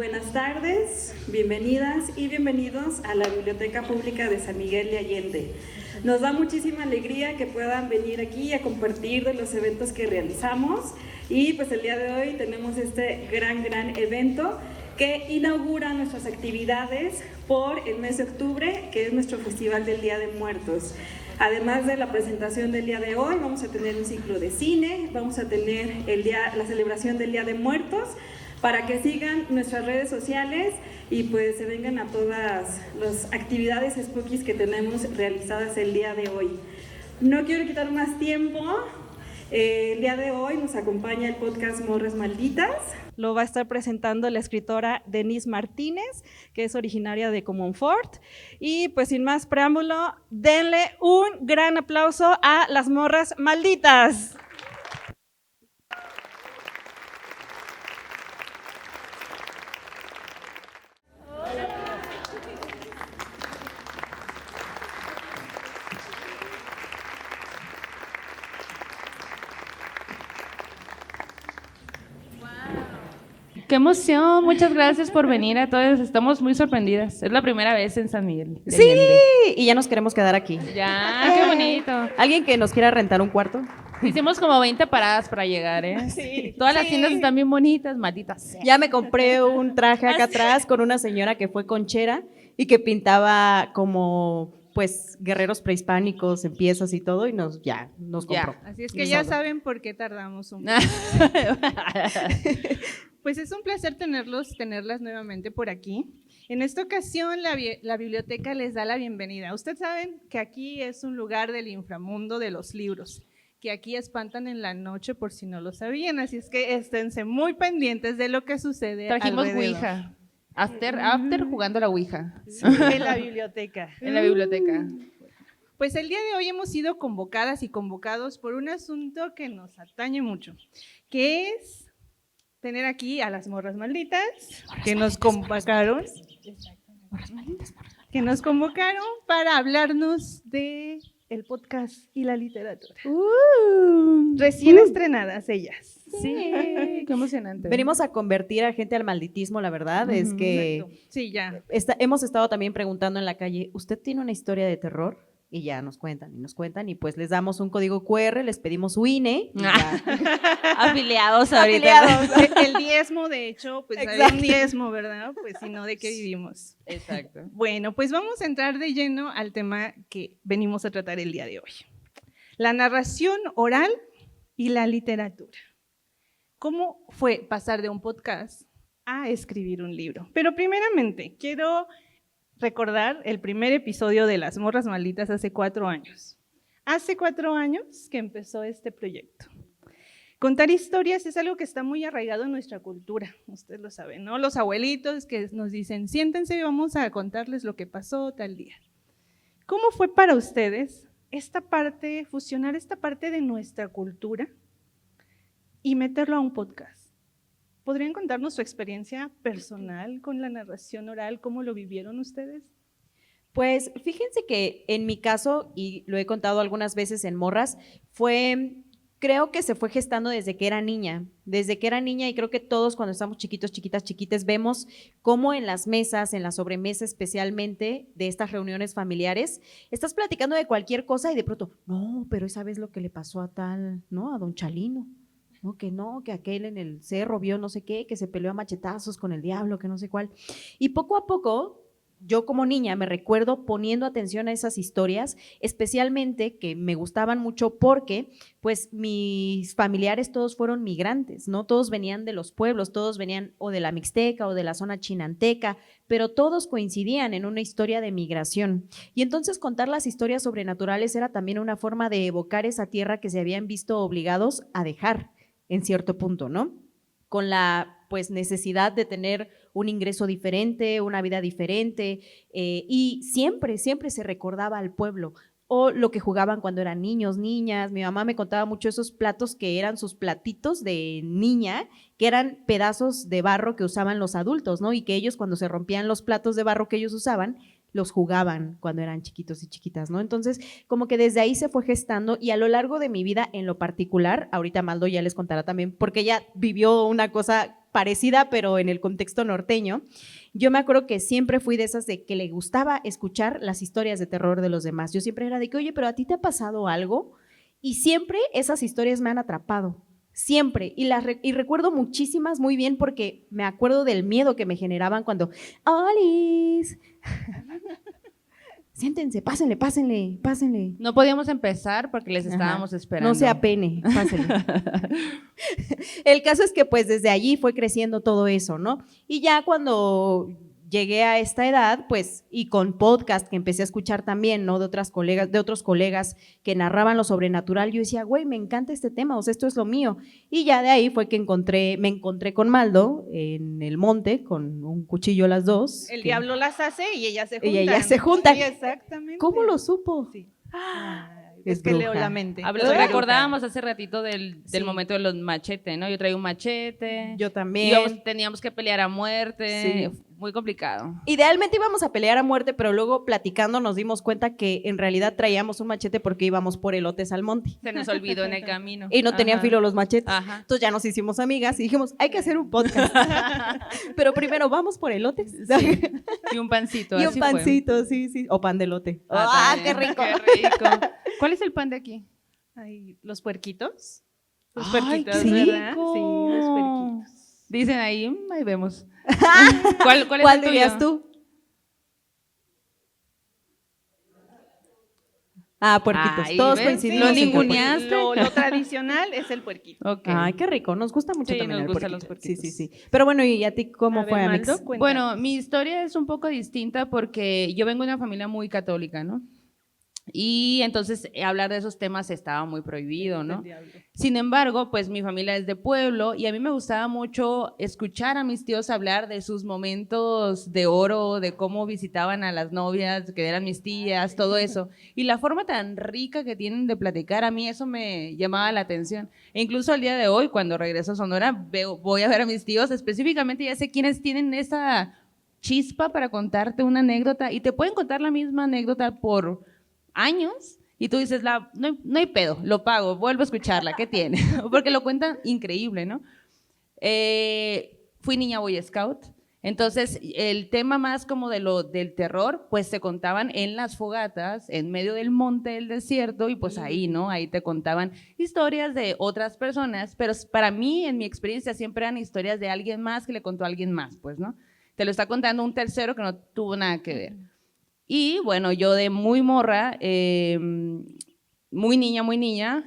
Buenas tardes, bienvenidas y bienvenidos a la Biblioteca Pública de San Miguel de Allende. Nos da muchísima alegría que puedan venir aquí a compartir de los eventos que realizamos y pues el día de hoy tenemos este gran evento que inaugura nuestras actividades por el mes de octubre, que es nuestro Festival del Día de Muertos. Además de la presentación del día de hoy, vamos a tener un ciclo de cine, vamos a tener la celebración del Día de Muertos, para que sigan nuestras redes sociales y pues se vengan a todas las actividades spookies que tenemos realizadas el día de hoy. No quiero quitar más tiempo. El día de hoy nos acompaña el podcast Morras Malditas. Lo va a estar presentando la escritora Denise Martínez, que es originaria de Comonfort. Y pues sin más preámbulo, denle un gran aplauso a las Morras Malditas. ¡Qué emoción! Muchas gracias por venir a todos. Estamos muy sorprendidas. Es la primera vez en San Miguel. Sí, y ya nos queremos quedar aquí. Ya, qué bonito. ¿Alguien que nos quiera rentar un cuarto? Hicimos como 20 paradas para llegar, ¿eh? Sí. Todas las tiendas están bien bonitas, malditas. Ya me compré un traje acá atrás con una señora que fue conchera y que pintaba como pues guerreros prehispánicos en piezas y todo y nos compró. Así es que ya saben por qué tardamos un poco. Pues es un placer tenerlas nuevamente por aquí. En esta ocasión la biblioteca les da la bienvenida. Ustedes saben que aquí es un lugar del inframundo de los libros, que aquí espantan en la noche por si no lo sabían, así es que esténse muy pendientes de lo que sucede Trajimos alrededor. Ouija. After jugando a la Ouija. Sí, en la biblioteca. En la biblioteca. Pues el día de hoy hemos sido convocadas y convocados por un asunto que nos atañe mucho, que es tener aquí a las morras malditas que nos convocaron. Que nos convocaron para hablarnos de el podcast y la literatura. Recién estrenadas ellas. Sí, qué emocionante. Venimos a convertir a gente al malditismo, la verdad, es que Exacto. Sí, ya. hemos estado también preguntando en la calle, ¿usted tiene una historia de terror? Y ya nos cuentan y pues les damos un código QR, les pedimos su INE. Afiliados ahorita. El diezmo, de hecho, pues hay un diezmo, ¿verdad? Pues si no, ¿de qué vivimos? Exacto. Bueno, pues vamos a entrar de lleno al tema que venimos a tratar el día de hoy. La narración oral y la literatura. ¿Cómo fue pasar de un podcast a escribir un libro? Pero primeramente, quiero recordar el primer episodio de Las Morras Malditas hace 4 años. Hace 4 años que empezó este proyecto. Contar historias es algo que está muy arraigado en nuestra cultura, ustedes lo saben, ¿no? Los abuelitos que nos dicen, siéntense y vamos a contarles lo que pasó tal día. ¿Cómo fue para ustedes fusionar esta parte de nuestra cultura y meterlo a un podcast? ¿Podrían contarnos su experiencia personal con la narración oral? ¿Cómo lo vivieron ustedes? Pues fíjense que en mi caso, y lo he contado algunas veces en Morras, creo que se fue gestando desde que era niña, y creo que todos cuando estamos chiquitos, chiquitas, vemos cómo en las mesas, en la sobremesa especialmente de estas reuniones familiares, estás platicando de cualquier cosa y de pronto, no, pero esa vez lo que le pasó a tal, ¿no? A don Chalino. No, que aquel en el cerro vio no sé qué, que se peleó a machetazos con el diablo, que no sé cuál. Y poco a poco, yo como niña me recuerdo poniendo atención a esas historias, especialmente que me gustaban mucho porque pues mis familiares todos fueron migrantes, ¿no? Todos venían de los pueblos, todos venían o de la Mixteca o de la zona chinanteca, pero todos coincidían en una historia de migración. Y entonces contar las historias sobrenaturales era también una forma de evocar esa tierra que se habían visto obligados a dejar en cierto punto, ¿no? Con la pues necesidad de tener un ingreso diferente, una vida diferente, y siempre se recordaba al pueblo o lo que jugaban cuando eran niños, niñas. Mi mamá me contaba mucho esos platos que eran sus platitos de niña, que eran pedazos de barro que usaban los adultos, ¿no? Y que ellos cuando se rompían los platos de barro que ellos usaban, los jugaban cuando eran chiquitos y chiquitas, ¿no? Entonces, como que desde ahí se fue gestando y a lo largo de mi vida en lo particular, ahorita Maldo ya les contará también, porque ella vivió una cosa parecida, pero en el contexto norteño. Yo me acuerdo que siempre fui de esas de que le gustaba escuchar las historias de terror de los demás. Yo siempre era de que, oye, pero ¿a ti te ha pasado algo? Y siempre esas historias me han atrapado. Siempre, y recuerdo muchísimas muy bien porque me acuerdo del miedo que me generaban cuando, ¡Olis! Siéntense, pásenle. No podíamos empezar porque les estábamos esperando. No se apene, pásenle. El caso es que pues desde allí fue creciendo todo eso, ¿no? Y ya cuando llegué a esta edad, pues, y con podcast que empecé a escuchar también, ¿no? De otros colegas que narraban lo sobrenatural, yo decía, güey, me encanta este tema, o sea, esto es lo mío. Y ya de ahí fue que me encontré con Maldo en el monte, con un cuchillo las dos. El diablo las hace y ellas se juntan. Y ellas se juntan. Sí, exactamente. ¿Cómo lo supo? Sí. Es Es que leo bruja. la mente. Recordábamos hace ratito del Sí. momento de los machetes, ¿no? Yo traía un machete. Yo también. Teníamos que pelear a muerte. Sí. Muy complicado. Idealmente íbamos a pelear a muerte, pero luego platicando nos dimos cuenta que en realidad traíamos un machete porque íbamos por elotes al monte. Se nos olvidó en el camino. Y no tenían Ajá. filo los machetes. Ajá. Entonces ya nos hicimos amigas y dijimos, hay que hacer un podcast. Pero primero vamos por elotes. Y un pancito. Y un así fue. pancito, sí. O pan de elote. También. ¡Qué rico! Qué rico. ¿Cuál es el pan de aquí? Ay, los puerquitos. Los Ay, puerquitos, qué ¿verdad? rico. Sí, los puerquitos. Dicen ahí, ahí vemos. ¿Cuál es ¿Cuál el tuyo? dirías tú? Puerquitos. Ay, Todos ¿ves? coincidimos. Lo en que ninguneaste. puerquitos. Lo tradicional es el puerquito. Ok. Ay, qué rico. Nos gusta mucho Sí, también nos el gustan puerquito. los puerquitos. Sí. Pero bueno, ¿y a ti cómo A ver, fue, Maldo, Amix? cuenta. Bueno, mi historia es un poco distinta porque yo vengo de una familia muy católica, ¿no? Y entonces hablar de esos temas estaba muy prohibido, ¿no? El diablo. Sin embargo, pues mi familia es de pueblo y a mí me gustaba mucho escuchar a mis tíos hablar de sus momentos de oro, de cómo visitaban a las novias, que eran mis tías, todo eso. Y la forma tan rica que tienen de platicar, a mí eso me llamaba la atención. E incluso al día de hoy, cuando regreso a Sonora, voy a ver a mis tíos, específicamente ya sé quiénes tienen esa chispa para contarte una anécdota y te pueden contar la misma anécdota por años y tú dices, no hay pedo, lo pago, vuelvo a escucharla, ¿qué tiene? Porque lo cuentan increíble, ¿no? Fui niña Boy Scout, entonces el tema más como del terror, pues se contaban en las fogatas, en medio del monte del desierto y pues ahí, ¿no? Ahí te contaban historias de otras personas, pero para mí, en mi experiencia, siempre eran historias de alguien más que le contó a alguien más, pues, ¿no? Te lo está contando un tercero que no tuvo nada que ver. Y bueno, yo de muy morra, muy niña,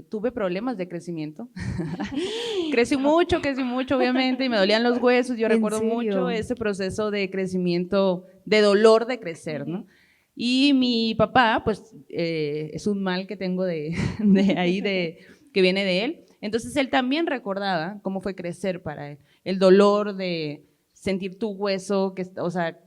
tuve problemas de crecimiento. Crecí mucho, obviamente, y me dolían los huesos. Yo ¿En recuerdo serio? mucho ese proceso de crecimiento, de dolor de crecer, ¿no? Y mi papá, pues, es un mal que tengo que viene de él. Entonces, él también recordaba cómo fue crecer para él. El dolor de sentir tu hueso, o sea,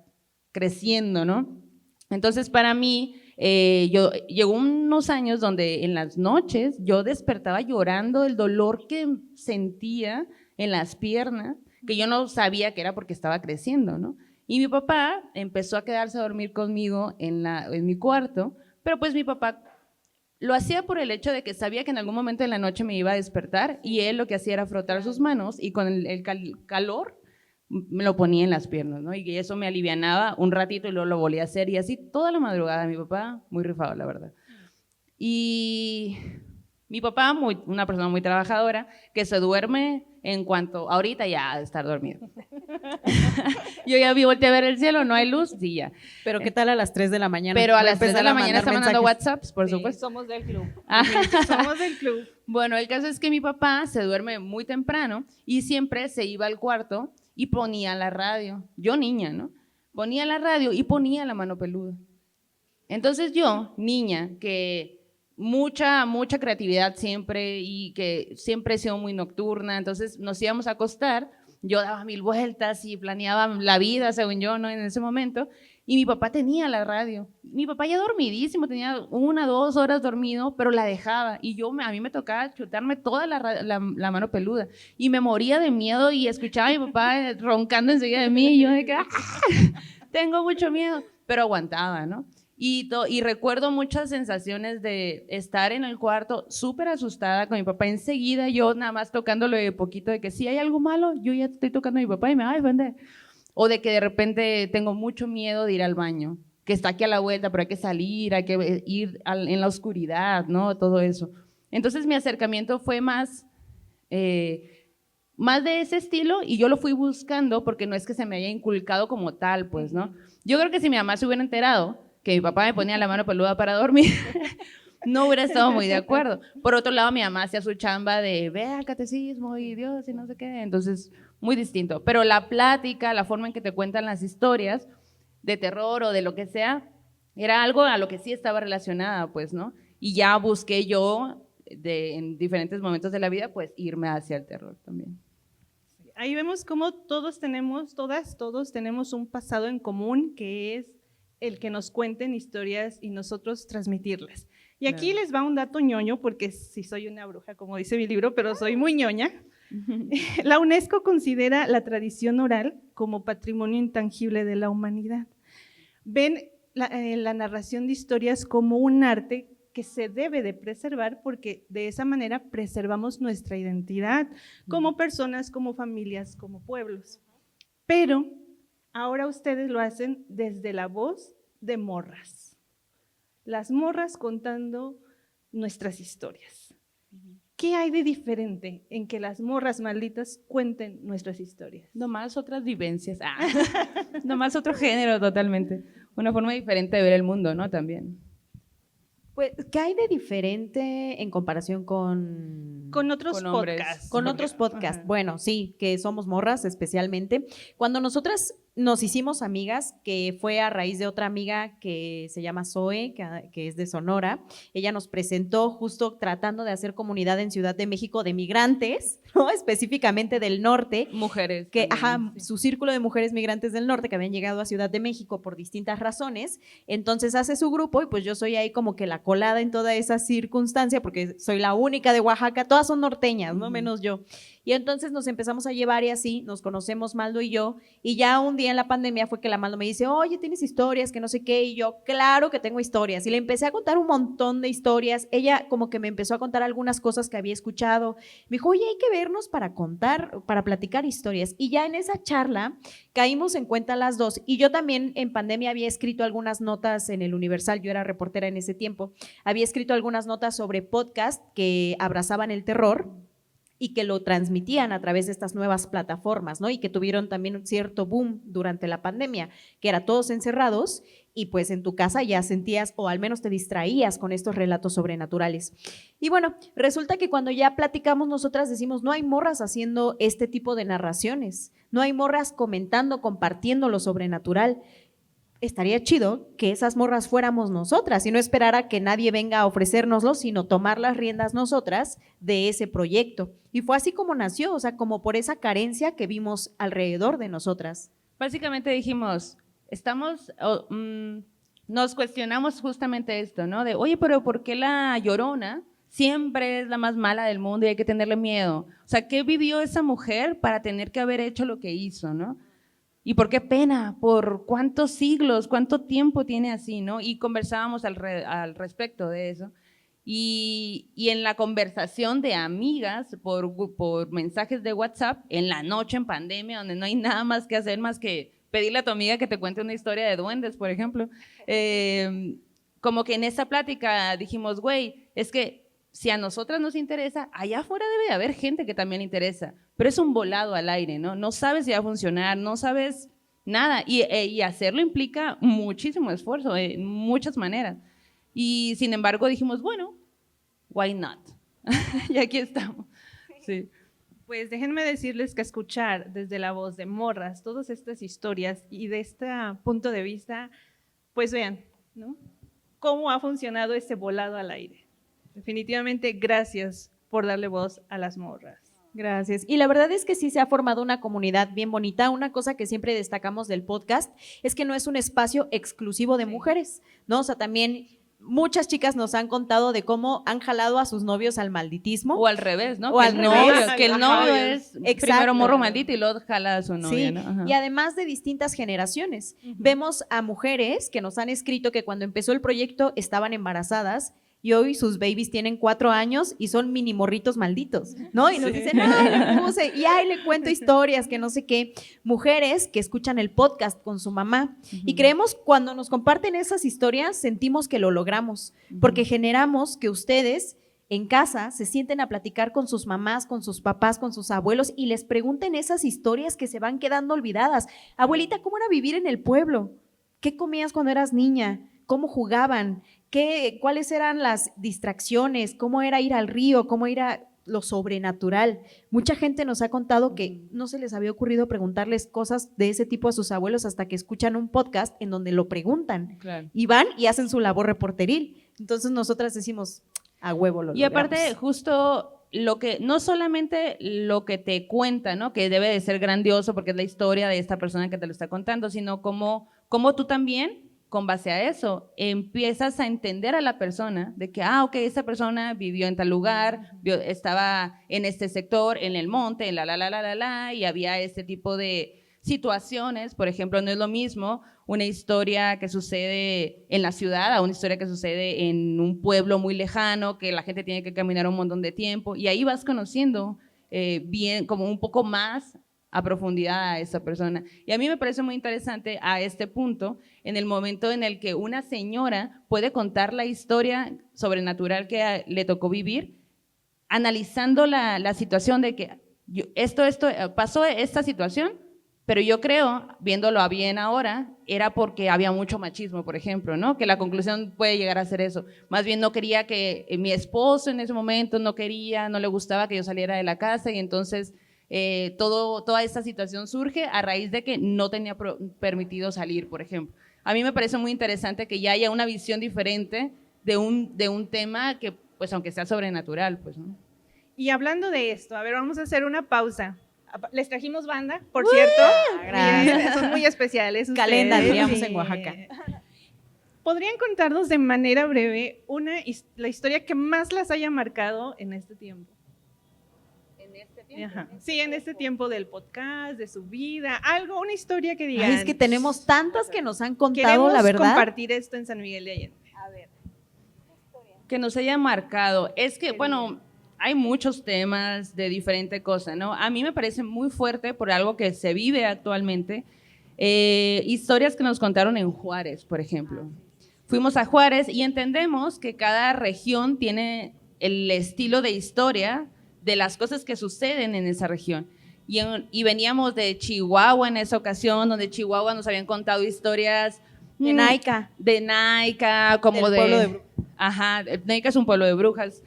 creciendo, ¿no? Entonces, para mí, llegó unos años donde en las noches yo despertaba llorando el dolor que sentía en las piernas, que yo no sabía que era porque estaba creciendo, ¿no? Y mi papá empezó a quedarse a dormir conmigo en mi cuarto, pero pues mi papá lo hacía por el hecho de que sabía que en algún momento de la noche me iba a despertar y él lo que hacía era frotar sus manos y con el calor me lo ponía en las piernas, ¿no? Y eso me alivianaba un ratito y luego lo volví a hacer y así toda la madrugada. Mi papá, muy rifado, la verdad. Y mi papá, una persona muy trabajadora, que se duerme en cuanto, ahorita ya de estar dormido. Yo ya volteé a ver el cielo, no hay luz, sí ya. Pero ¿qué tal a las 3 de la mañana? Pero a Va las 3 de empezar la a mañana está mandar mandando mensajes. WhatsApps, por Sí, supuesto. somos del club. Ah. Somos del club. Bueno, el caso es que mi papá se duerme muy temprano y siempre se iba al cuarto y ponía la radio. Yo niña, ¿no? Ponía la radio y ponía La Mano Peluda. Entonces yo, niña, que mucha creatividad siempre y que siempre he sido muy nocturna, entonces nos íbamos a acostar, yo daba 1000 vueltas y planeaba la vida, según yo, ¿no? En ese momento, y mi papá tenía la radio. Mi papá ya dormidísimo, tenía 1 o 2 horas dormido, pero la dejaba. Y a mí me tocaba chutarme toda la mano peluda. Y me moría de miedo y escuchaba a mi papá roncando enseguida de mí. Y yo de que, ¡ah! Tengo mucho miedo. pero aguantaba, ¿no? Y recuerdo muchas sensaciones de estar en el cuarto súper asustada con mi papá. Enseguida yo nada más tocándole de poquito de que si hay algo malo, yo ya estoy tocando a mi papá y me va a defender. O de que de repente tengo mucho miedo de ir al baño, que está aquí a la vuelta, pero hay que salir, hay que ir en la oscuridad, ¿no? Todo eso. Entonces mi acercamiento fue más de ese estilo y yo lo fui buscando porque no es que se me haya inculcado como tal, pues, ¿no? Yo creo que si mi mamá se hubiera enterado que mi papá me ponía la mano peluda para dormir, no hubiera estado muy de acuerdo. Por otro lado, mi mamá hacía su chamba de ve al catecismo y Dios y no sé qué, entonces muy distinto. Pero la plática, la forma en que te cuentan las historias de terror o de lo que sea, era algo a lo que sí estaba relacionada, pues, ¿no? Y ya busqué yo, en diferentes momentos de la vida, pues, irme hacia el terror también. Ahí vemos cómo todos tenemos un pasado en común, que es el que nos cuenten historias y nosotros transmitirlas. Y aquí les va un dato ñoño, porque sí soy una bruja, como dice mi libro, pero soy muy ñoña. La UNESCO considera la tradición oral como patrimonio intangible de la humanidad. Ven la narración de historias como un arte que se debe de preservar porque de esa manera preservamos nuestra identidad como personas, como familias, como pueblos. Pero ahora ustedes lo hacen desde la voz de morras. Las morras contando nuestras historias. ¿Qué hay de diferente en que las morras malditas cuenten nuestras historias? Nomás otras vivencias, nomás otro género totalmente, una forma diferente de ver el mundo, ¿no? También. Pues, ¿qué hay de diferente en comparación con otros podcasts? Con otros podcasts. Bueno, sí, que somos morras especialmente. Cuando nosotras nos hicimos amigas, que fue a raíz de otra amiga que se llama Zoe, que es de Sonora, ella nos presentó justo tratando de hacer comunidad en Ciudad de México de migrantes, ¿no? Específicamente del norte. Mujeres. Que, también, sí. Su círculo de mujeres migrantes del norte que habían llegado a Ciudad de México por distintas razones. Entonces hace su grupo y pues yo soy ahí como que la colada en toda esa circunstancia porque soy la única de Oaxaca, todas son norteñas, ¿no? Menos yo. Y entonces nos empezamos a llevar y así, nos conocemos Maldo y yo, y ya un día en la pandemia fue que la Maldo me dice, oye, ¿tienes historias? Que no sé qué, y yo, claro que tengo historias, y le empecé a contar un montón de historias, ella como que me empezó a contar algunas cosas que había escuchado, me dijo, oye, hay que vernos para contar, para platicar historias, y ya en esa charla caímos en cuenta las dos, y yo también en pandemia había escrito algunas notas en el Universal, yo era reportera en ese tiempo, había escrito algunas notas sobre podcast que abrazaban el terror, y que lo transmitían a través de estas nuevas plataformas, ¿no? Y que tuvieron también un cierto boom durante la pandemia, que era todos encerrados y pues en tu casa ya sentías o al menos te distraías con estos relatos sobrenaturales. Y bueno, resulta que cuando ya platicamos nosotras decimos, no hay morras haciendo este tipo de narraciones, no hay morras comentando, compartiendo lo sobrenatural. Estaría chido que esas morras fuéramos nosotras y no esperar a que nadie venga a ofrecérnoslo, sino tomar las riendas nosotras de ese proyecto. Y fue así como nació, o sea, como por esa carencia que vimos alrededor de nosotras. Básicamente dijimos, nos cuestionamos justamente esto, ¿no? De, oye, pero ¿por qué la Llorona siempre es la más mala del mundo y hay que tenerle miedo? O sea, ¿qué vivió esa mujer para tener que haber hecho lo que hizo, ¿no? ¿Y por qué pena? ¿Por cuántos siglos, cuánto tiempo tiene así, no? Y conversábamos al respecto de eso. Y en la conversación de amigas por mensajes de WhatsApp, en la noche en pandemia, donde no hay nada más que hacer más que pedirle a tu amiga que te cuente una historia de duendes, por ejemplo, como que en esa plática dijimos, güey, es que si a nosotras nos interesa, allá afuera debe de haber gente que también le interesa, pero es un volado al aire, ¿no? No sabes si va a funcionar, no sabes nada, y hacerlo implica muchísimo esfuerzo, en muchas maneras. Y sin embargo dijimos, bueno, why not? Y aquí estamos. Sí. Pues déjenme decirles que escuchar desde la voz de morras todas estas historias y de este punto de vista, pues vean, ¿no? Cómo ha funcionado este volado al aire. Definitivamente, gracias por darle voz a las morras. Gracias. Y la verdad es que sí se ha formado una comunidad bien bonita. Una cosa que siempre destacamos del podcast es que no es un espacio exclusivo de mujeres, ¿no? O sea, también muchas chicas nos han contado de cómo han jalado a sus novios al malditismo. O al revés, ¿no? O que al el revés. novio, que el novio es Exacto. primero morro maldito y luego jala a su novia, Sí, ¿no? Ajá. y además de distintas generaciones. Vemos a mujeres que nos han escrito que cuando empezó el proyecto estaban embarazadas y hoy sus babies tienen 4 años y son mini morritos malditos, ¿no? Y nos dicen, ay, le puse, y ay, le cuento historias, que no sé qué. Mujeres que escuchan el podcast con su mamá y creemos cuando nos comparten esas historias sentimos que lo logramos, porque generamos que ustedes en casa se sienten a platicar con sus mamás, con sus papás, con sus abuelos y les pregunten esas historias que se van quedando olvidadas. Abuelita, ¿cómo era vivir en el pueblo? ¿Qué comías cuando eras niña? ¿Cómo jugaban? ¿Cuáles eran las distracciones? ¿Cómo era ir al río? ¿Cómo era lo sobrenatural? Mucha gente nos ha contado que no se les había ocurrido preguntarles cosas de ese tipo a sus abuelos hasta que escuchan un podcast en donde lo preguntan. Claro. Y van y hacen su labor reporteril. Entonces nosotras decimos, a huevo lo Y aparte, logramos. justo lo que, no solamente lo que te cuenta, ¿no? Que debe de ser grandioso porque es la historia de esta persona que te lo está contando, sino cómo tú también, con base a eso, empiezas a entender a la persona de que, ok, esta persona vivió en tal lugar, estaba en este sector, en el monte, en y había este tipo de situaciones. Por ejemplo, no es lo mismo una historia que sucede en la ciudad a una historia que sucede en un pueblo muy lejano, que la gente tiene que caminar un montón de tiempo, y ahí vas conociendo bien, como un poco más a profundidad a esa persona. Y a mí me parece muy interesante a este punto, en el momento en el que una señora puede contar la historia sobrenatural que le tocó vivir, analizando la situación de que pasó esta situación, pero yo creo, viéndolo a bien ahora, era porque había mucho machismo, por ejemplo, ¿no? Que la conclusión puede llegar a ser eso. Más bien no quería que mi esposo en ese momento no le gustaba que yo saliera de la casa, y entonces toda esta situación surge a raíz de que no tenía permitido salir, por ejemplo. A mí me parece muy interesante que ya haya una visión diferente de un tema que, pues, aunque sea sobrenatural, pues, ¿no? Y hablando de esto, a ver, vamos a hacer una pausa. Les trajimos banda, por cierto. Gracias. Bien, son muy especiales ustedes. Calenda, diríamos Sí. en Oaxaca. ¿Podrían contarnos de manera breve la historia que más las haya marcado en este tiempo? En este tiempo. Ajá. Sí, en este tiempo del podcast, de su vida, algo, una historia que digan. Ay, es que tenemos tantas que nos han contado, queremos la verdad. compartir esto en San Miguel de Allende. Que nos haya marcado. Es que, bueno, hay muchos temas de diferente cosa, ¿no? A mí me parece muy fuerte por algo que se vive actualmente. Historias que nos contaron en Juárez, por ejemplo. Fuimos a Juárez y entendemos que cada región tiene el estilo de historia de las cosas que suceden en esa región. Y veníamos de Chihuahua en esa ocasión, donde Chihuahua nos habían contado historias De Naica. de Naica, como Del pueblo de brujas. Ajá, Naica es un pueblo de brujas.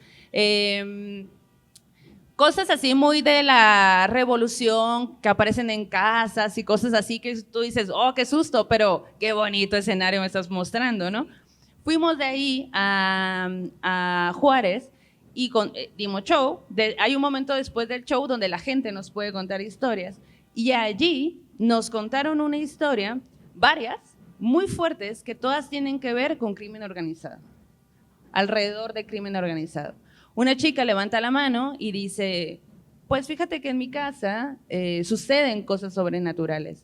Cosas así muy de la revolución que aparecen en casas y cosas así que tú dices, oh, qué susto, pero qué bonito escenario me estás mostrando, ¿no? Fuimos de ahí a Juárez y dimos show. Hay un momento después del show donde la gente nos puede contar historias, y allí nos contaron una historia, varias, muy fuertes, que todas tienen que ver con crimen organizado, alrededor de crimen organizado. Una chica levanta la mano y dice, pues fíjate que en mi casa suceden cosas sobrenaturales,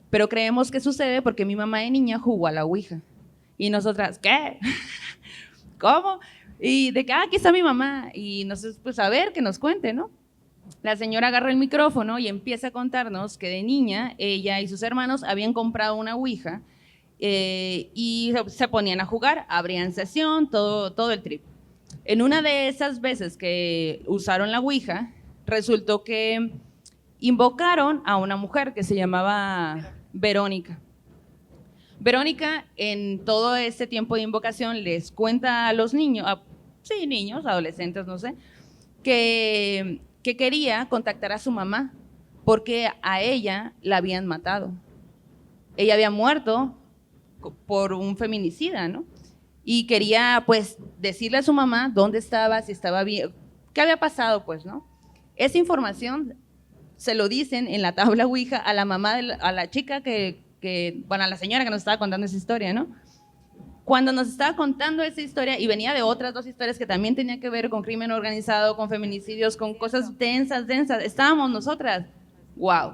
pero creemos que sucede porque mi mamá de niña jugó a la ouija. Y nosotras, ¿qué? ¿Cómo? Y de que, aquí está mi mamá. Y nosotros, pues a ver, que nos cuente, ¿no? La señora agarra el micrófono y empieza a contarnos que de niña ella y sus hermanos habían comprado una ouija y se ponían a jugar, abrían sesión, todo el trip. En una de esas veces que usaron la ouija, resultó que invocaron a una mujer que se llamaba Verónica. Verónica, en todo este tiempo de invocación, les cuenta a los niños, niños, adolescentes, no sé, que quería contactar a su mamá porque a ella la habían matado. Ella había muerto por un feminicida, ¿no? Y quería, pues, decirle a su mamá dónde estaba, si estaba bien, qué había pasado, pues, ¿no? Esa información se lo dicen en la tabla ouija a la mamá, a la chica bueno, a la señora que nos estaba contando esa historia, ¿no? cuando nos estaba contando esa historia, y venía de otras 2 historias que también tenían que ver con crimen organizado, con feminicidios, con cosas densas, estábamos nosotras, wow,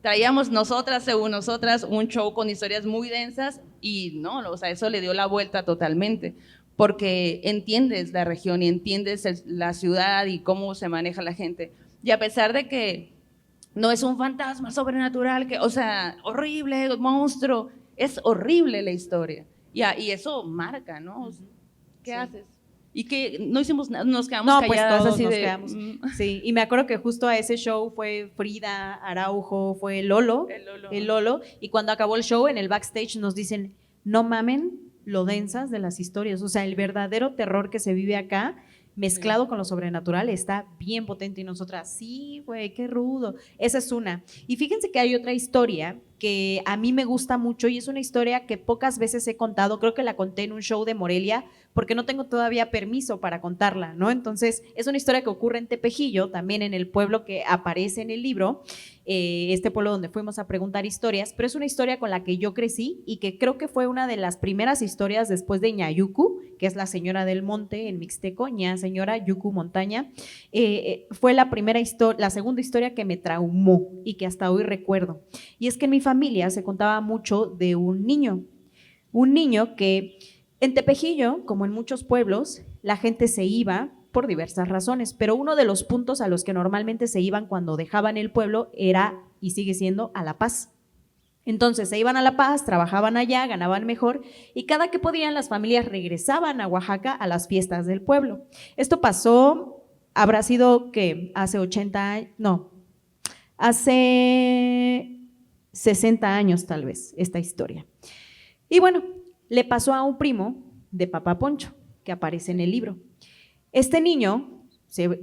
traíamos nosotras, según nosotras, un show con historias muy densas, y no, o sea, eso le dio la vuelta totalmente, porque entiendes la región y entiendes la ciudad y cómo se maneja la gente, y a pesar de que no es un fantasma sobrenatural, o sea, horrible, monstruo, es horrible la historia. Y eso marca, ¿no? ¿Qué Sí. haces? Y que no hicimos nada, nos quedamos No, calladas. pues todos así nos de, quedamos. Sí, y me acuerdo que justo a ese show fue Frida Araujo, fue Lolo, el Lolo, y cuando acabó el show en el backstage nos dicen, no mamen lo densas de las historias, o sea, el verdadero terror que se vive acá mezclado con lo sobrenatural está bien potente, y nosotras, sí, güey, qué rudo. Esa es una. Y fíjense que hay otra historia que a mí me gusta mucho, y es una historia que pocas veces he contado, creo que la conté en un show de Morelia, porque no tengo todavía permiso para contarla, ¿no? Entonces, es una historia que ocurre en Tepejillo, también en el pueblo que aparece en el libro, este pueblo donde fuimos a preguntar historias, pero es una historia con la que yo crecí y que creo que fue una de las primeras historias después de Ñayucu, que es la señora del monte en mixteco, Ña señora, Yucu montaña. Fue la segunda historia que me traumó y que hasta hoy recuerdo. Y es que en mi familia se contaba mucho de un niño que en Tepejillo, como en muchos pueblos, la gente se iba por diversas razones, pero uno de los puntos a los que normalmente se iban cuando dejaban el pueblo era, y sigue siendo, a La Paz. Entonces se iban a La Paz, trabajaban allá, ganaban mejor, y cada que podían las familias regresaban a Oaxaca a las fiestas del pueblo. Esto pasó, habrá sido que hace 80 años, no, hace 60 años tal vez, esta historia. Y bueno, le pasó a un primo de Papá Poncho, que aparece en el libro. Este niño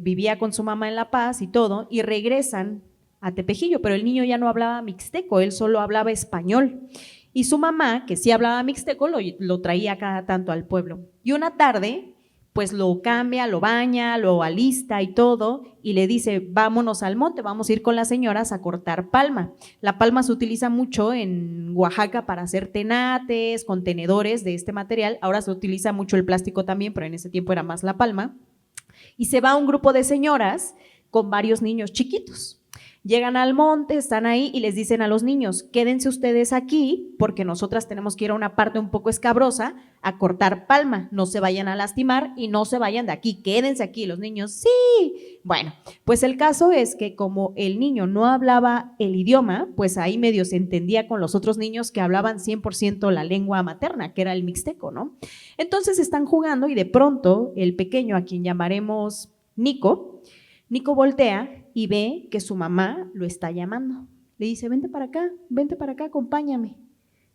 vivía con su mamá en La Paz y todo, y regresan a Tepejillo, pero el niño ya no hablaba mixteco, él solo hablaba español. Y su mamá, que sí hablaba mixteco, lo traía cada tanto al pueblo. Y una tarde, pues lo cambia, lo baña, lo alista y todo, y le dice, vámonos al monte, vamos a ir con las señoras a cortar palma. La palma se utiliza mucho en Oaxaca para hacer tenates, contenedores de este material. Ahora se utiliza mucho el plástico también, pero en ese tiempo era más la palma. Y se va un grupo de señoras con varios niños chiquitos. Llegan al monte, están ahí y les dicen a los niños, quédense ustedes aquí porque nosotras tenemos que ir a una parte un poco escabrosa a cortar palma, no se vayan a lastimar y no se vayan de aquí, quédense aquí. Los niños, sí. Bueno, pues el caso es que como el niño no hablaba el idioma, pues ahí medio se entendía con los otros niños que hablaban 100% la lengua materna, que era el mixteco, ¿no? Entonces están jugando y de pronto el pequeño, a quien llamaremos Nico voltea y ve que su mamá lo está llamando. Le dice, vente para acá, acompáñame.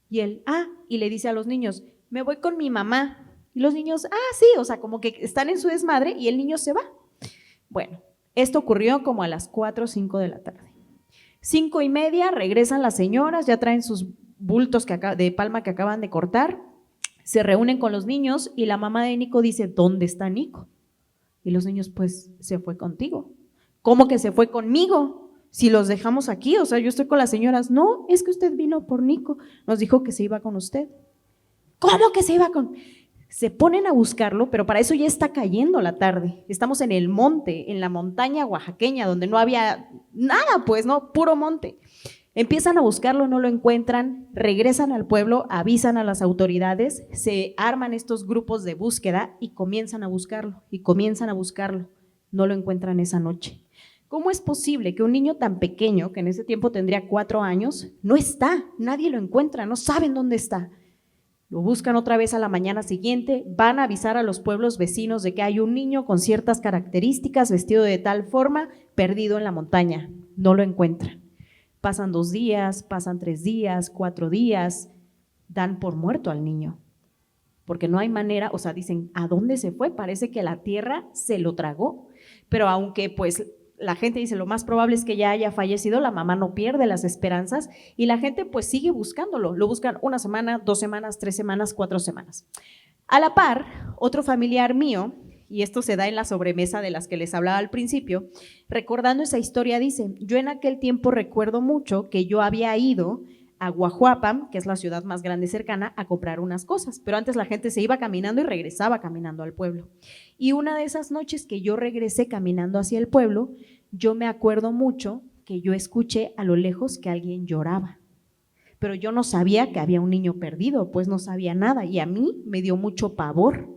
Y él, y le dice a los niños, me voy con mi mamá. Y los niños, sí, o sea, como que están en su desmadre y el niño se va. Bueno, esto ocurrió como a las 4 o 5 de la tarde. 5:30, regresan las señoras, ya traen sus bultos de palma que acaban de cortar, se reúnen con los niños y la mamá de Nico dice, ¿dónde está Nico? Y los niños, pues, se fue contigo. ¿Cómo que se fue conmigo? Si los dejamos aquí, o sea, yo estoy con las señoras. No, es que usted vino por Nico, nos dijo que se iba con usted. ¿Cómo que se iba con? Se ponen a buscarlo, pero para eso ya está cayendo la tarde. Estamos en el monte, en la montaña oaxaqueña, donde no había nada, pues, ¿no? Puro monte. Empiezan a buscarlo, no lo encuentran, regresan al pueblo, avisan a las autoridades, se arman estos grupos de búsqueda y comienzan a buscarlo, no lo encuentran esa noche. ¿Cómo es posible que un niño tan pequeño, que en ese tiempo tendría 4 años, no está? Nadie lo encuentra, no saben dónde está. Lo buscan otra vez a la mañana siguiente, van a avisar a los pueblos vecinos de que hay un niño con ciertas características, vestido de tal forma, perdido en la montaña, no lo encuentran. Pasan 2 días, pasan 3 días, 4 días, dan por muerto al niño, porque no hay manera, o sea, dicen, ¿a dónde se fue? Parece que la tierra se lo tragó, pero aunque pues la gente dice lo más probable es que ya haya fallecido, la mamá no pierde las esperanzas y la gente pues sigue buscándolo, lo buscan 1 semana, 2 semanas, 3 semanas, 4 semanas. A la par, otro familiar mío, y esto se da en la sobremesa de las que les hablaba al principio, recordando esa historia dice, yo en aquel tiempo recuerdo mucho que yo había ido a Guajuapan, que es la ciudad más grande cercana, a comprar unas cosas. Pero antes la gente se iba caminando y regresaba caminando al pueblo. Y una de esas noches que yo regresé caminando hacia el pueblo, yo me acuerdo mucho que yo escuché a lo lejos que alguien lloraba. Pero yo no sabía que había un niño perdido, pues no sabía nada. Y a mí me dio mucho pavor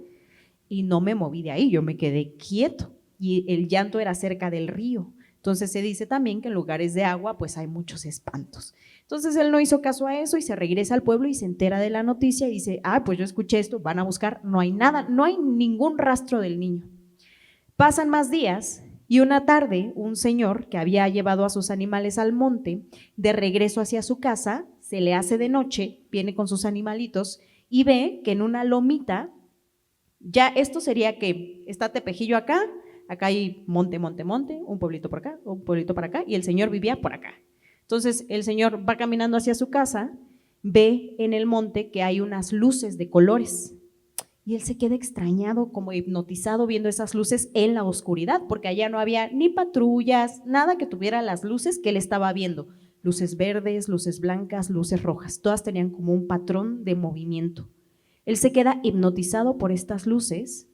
y no me moví de ahí, yo me quedé quieto. Y el llanto era cerca del río. Entonces se dice también que en lugares de agua pues hay muchos espantos. Entonces él no hizo caso a eso y se regresa al pueblo y se entera de la noticia y dice, pues yo escuché esto, van a buscar, no hay nada, no hay ningún rastro del niño. Pasan más días y una tarde un señor que había llevado a sus animales al monte, de regreso hacia su casa, se le hace de noche, viene con sus animalitos y ve que en una lomita, ya esto sería que está Tepejillo acá hay monte, un pueblito por acá, un pueblito para acá, y el señor vivía por acá. Entonces el señor va caminando hacia su casa, ve en el monte que hay unas luces de colores, y él se queda extrañado, como hipnotizado viendo esas luces en la oscuridad, porque allá no había ni patrullas, nada que tuviera las luces que él estaba viendo, luces verdes, luces blancas, luces rojas, todas tenían como un patrón de movimiento. Él se queda hipnotizado por estas luces,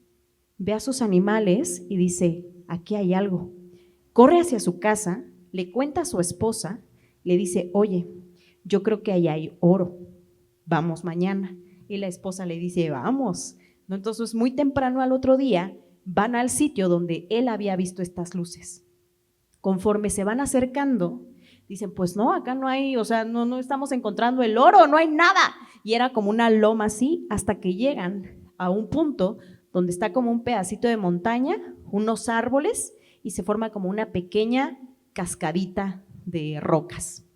ve a sus animales y dice, aquí hay algo. Corre hacia su casa, le cuenta a su esposa, le dice, oye, yo creo que allá hay oro, vamos mañana. Y la esposa le dice, vamos. ¿No? Entonces, muy temprano al otro día, van al sitio donde él había visto estas luces. Conforme se van acercando, dicen, pues no, acá no hay, o sea, no estamos encontrando el oro, no hay nada. Y era como una loma así, hasta que llegan a un punto donde está como un pedacito de montaña, unos árboles, y se forma como una pequeña cascadita de rocas.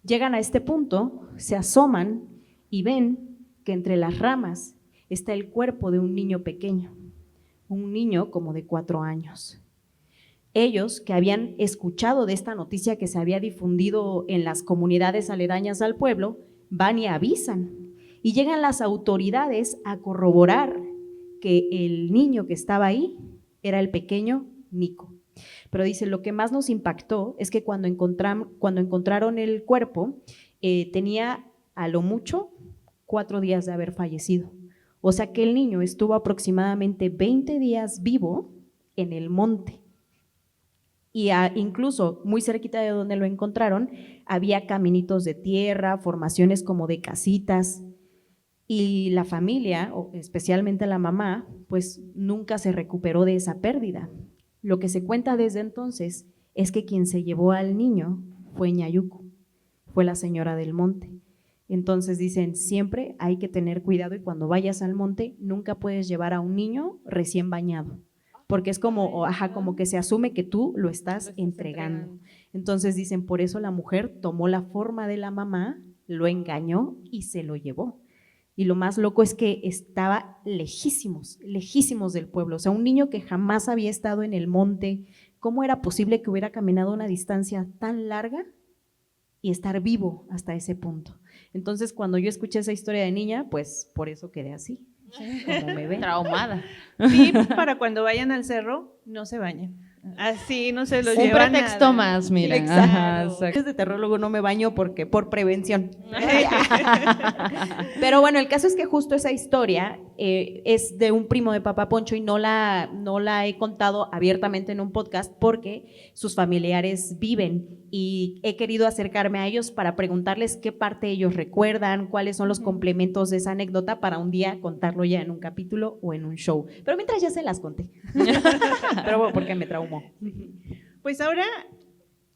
Llegan a este punto, se asoman y ven que entre las ramas está el cuerpo de un niño pequeño, un niño como de 4 años. Ellos, que habían escuchado de esta noticia que se había difundido en las comunidades aledañas al pueblo, van y avisan, y llegan las autoridades a corroborar que el niño que estaba ahí era el pequeño Nico. Pero dice, lo que más nos impactó es que cuando encontraron el cuerpo, tenía a lo mucho 4 días de haber fallecido. O sea que el niño estuvo aproximadamente 20 días vivo en el monte. Y incluso muy cerquita de donde lo encontraron, había caminitos de tierra, formaciones como de casitas. Y la familia, especialmente la mamá, pues nunca se recuperó de esa pérdida. Lo que se cuenta desde entonces es que quien se llevó al niño fue Ñayuco, fue la señora del monte. Entonces dicen, siempre hay que tener cuidado y cuando vayas al monte nunca puedes llevar a un niño recién bañado, porque es como que se asume que tú lo estás entregando. Entonces dicen, por eso la mujer tomó la forma de la mamá, lo engañó y se lo llevó. Y lo más loco es que estaba lejísimos del pueblo. O sea, un niño que jamás había estado en el monte, ¿cómo era posible que hubiera caminado una distancia tan larga y estar vivo hasta ese punto? Entonces, cuando yo escuché esa historia de niña, pues por eso quedé así, como me ven. Traumada. Tip para cuando vayan al cerro, no se bañen. Así no se los Un llevan pretexto nada. más, mira. Exacto. Ajá, exacto. De terror luego no me baño porque por prevención. Pero bueno, el caso es que justo esa historia es de un primo de Papá Poncho y no la he contado abiertamente en un podcast porque sus familiares viven y he querido acercarme a ellos para preguntarles qué parte ellos recuerdan, cuáles son los complementos de esa anécdota para un día contarlo ya en un capítulo o en un show. Pero mientras ya se las conté. Pero bueno, porque me traumó. Pues ahora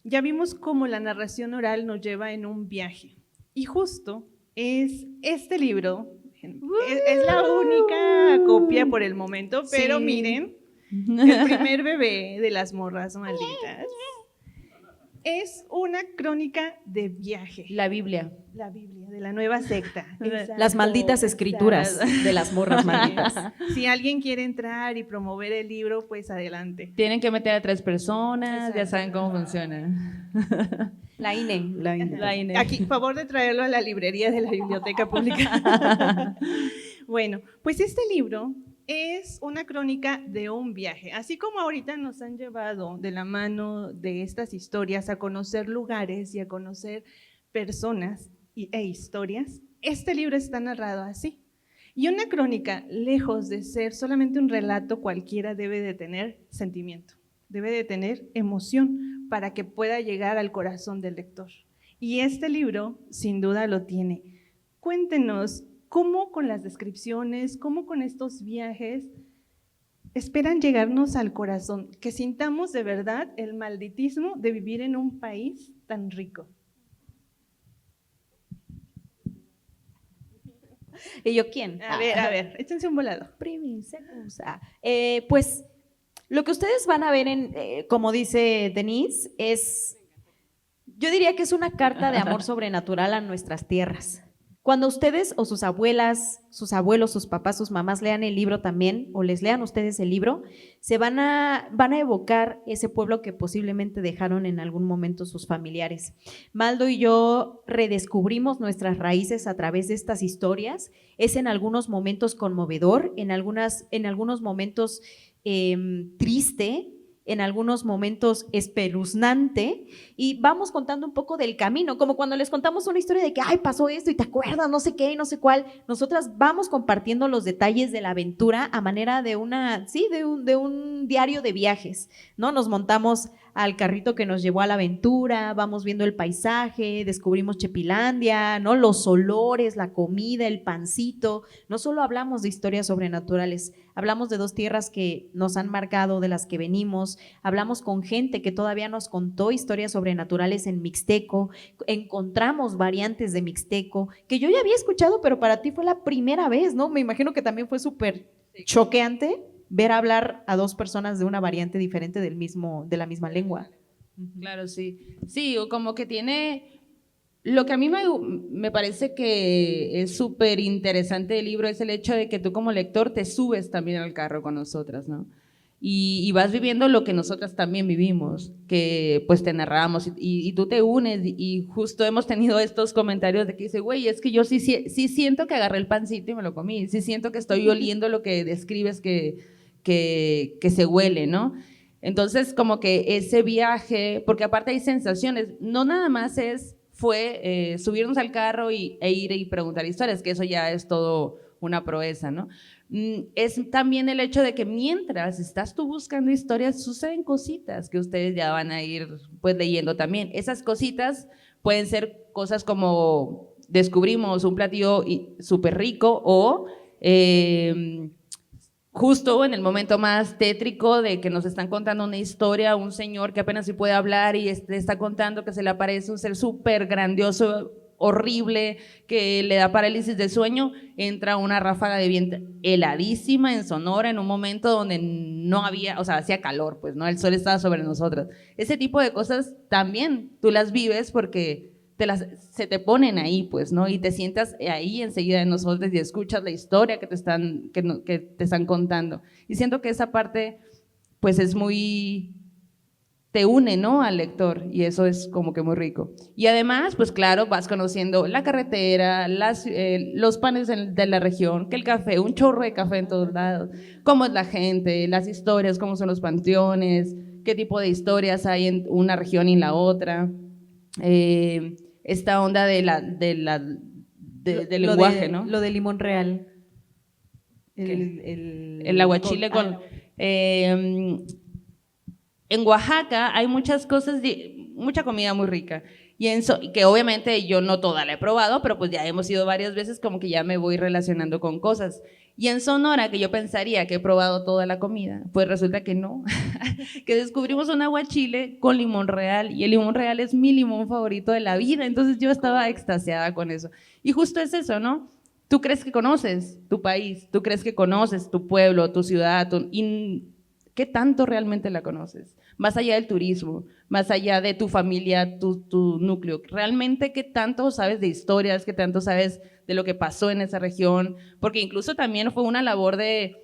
ya vimos cómo la narración oral nos lleva en un viaje. Y justo es este libro, es la única copia por el momento, pero Sí. miren, el primer bebé de las morras malditas. Es una crónica de viaje. La Biblia. La Biblia de la nueva secta. Las malditas escrituras de las morras malditas. Si alguien quiere entrar y promover el libro, pues adelante. Tienen que meter a 3 personas, ya Exacto. saben cómo funciona. La INE. La INE. Aquí, favor de traerlo a la librería de la Biblioteca Pública. Bueno, pues este libro es una crónica de un viaje. Así como ahorita nos han llevado de la mano de estas historias a conocer lugares y a conocer personas, e historias, este libro está narrado así. Y una crónica, lejos de ser solamente un relato cualquiera, debe de tener sentimiento, debe de tener emoción para que pueda llegar al corazón del lector. Y este libro, sin duda, lo tiene. Cuéntenos cómo con las descripciones, cómo con estos viajes esperan llegarnos al corazón, que sintamos de verdad el malditismo de vivir en un país tan rico. ¿Y yo quién? A ver, échense un volado. Pues lo que ustedes van a ver como dice Denise, yo diría que es una carta de amor sobrenatural a nuestras tierras. Cuando ustedes o sus abuelas, sus abuelos, sus papás, sus mamás lean el libro también, o les lean ustedes el libro, se van a evocar ese pueblo que posiblemente dejaron en algún momento sus familiares. Maldo y yo redescubrimos nuestras raíces a través de estas historias. Es en algunos momentos conmovedor, en algunos momentos triste, en algunos momentos espeluznante, y vamos contando un poco del camino, como cuando les contamos una historia de que, ay, pasó esto y te acuerdas, no sé qué, no sé cuál. Nosotras vamos compartiendo los detalles de la aventura a manera de de un diario de viajes, ¿no? Nos montamos al carrito que nos llevó a la aventura, vamos viendo el paisaje, descubrimos Chepilandia, ¿no? Los olores, la comida, el pancito. No solo hablamos de historias sobrenaturales, hablamos de dos tierras que nos han marcado, de las que venimos, hablamos con gente que todavía nos contó historias sobrenaturales en mixteco, encontramos variantes de mixteco, que yo ya había escuchado, pero para ti fue la primera vez, ¿no? Me imagino que también fue súper choqueante ver hablar a dos personas de una variante diferente de la misma lengua. Claro, sí. Sí, o como que tiene, lo que a mí me parece que es súper interesante del libro es el hecho de que tú como lector te subes también al carro con nosotras, ¿no? Y vas viviendo lo que nosotras también vivimos, que pues te narramos y tú te unes y justo hemos tenido estos comentarios de que dice, güey, es que yo sí siento que agarré el pancito y me lo comí, sí siento que estoy oliendo lo que describes que se huele, ¿no? Entonces, como que ese viaje, porque aparte hay sensaciones, no nada más fue subirnos al carro e ir y preguntar historias, que eso ya es todo una proeza, ¿no? Es también el hecho de que mientras estás tú buscando historias, suceden cositas que ustedes ya van a ir pues leyendo también. Esas cositas pueden ser cosas como descubrimos un platillo súper rico o justo en el momento más tétrico de que nos están contando una historia, un señor que apenas si puede hablar y está contando que se le aparece un ser súper grandioso, horrible, que le da parálisis de sueño, entra una ráfaga de viento heladísima en Sonora en un momento donde no había, o sea, hacía calor, pues, ¿no? El sol estaba sobre nosotros. Ese tipo de cosas también tú las vives porque se te ponen ahí, pues, ¿no? Y te sientas ahí enseguida de nosotros y escuchas la historia que te están contando. Y siento que esa parte, pues, es muy, te une, ¿no? Al lector, y eso es como que muy rico. Y además, pues claro, vas conociendo la carretera, los panes de la región, que el café, un chorro de café en todos lados, cómo es la gente, las historias, cómo son los panteones, qué tipo de historias hay en una región y en la otra. Esta onda del lenguaje, ¿no? Lo de Limón Real. El aguachile con... en Oaxaca hay muchas cosas, mucha comida muy rica, que obviamente yo no toda la he probado, pero pues ya hemos ido varias veces, como que ya me voy relacionando con cosas. Y en Sonora, que yo pensaría que he probado toda la comida, pues resulta que no, que descubrimos un aguachile con limón real, y el limón real es mi limón favorito de la vida, entonces yo estaba extasiada con eso. Y justo es eso, ¿no? Tú crees que conoces tu país, tú crees que conoces tu pueblo, tu ciudad, y ¿qué tanto realmente la conoces? Más allá del turismo, más allá de tu familia, tu núcleo. ¿Realmente qué tanto sabes de historias? ¿Qué tanto sabes de lo que pasó en esa región? Porque incluso también fue una labor de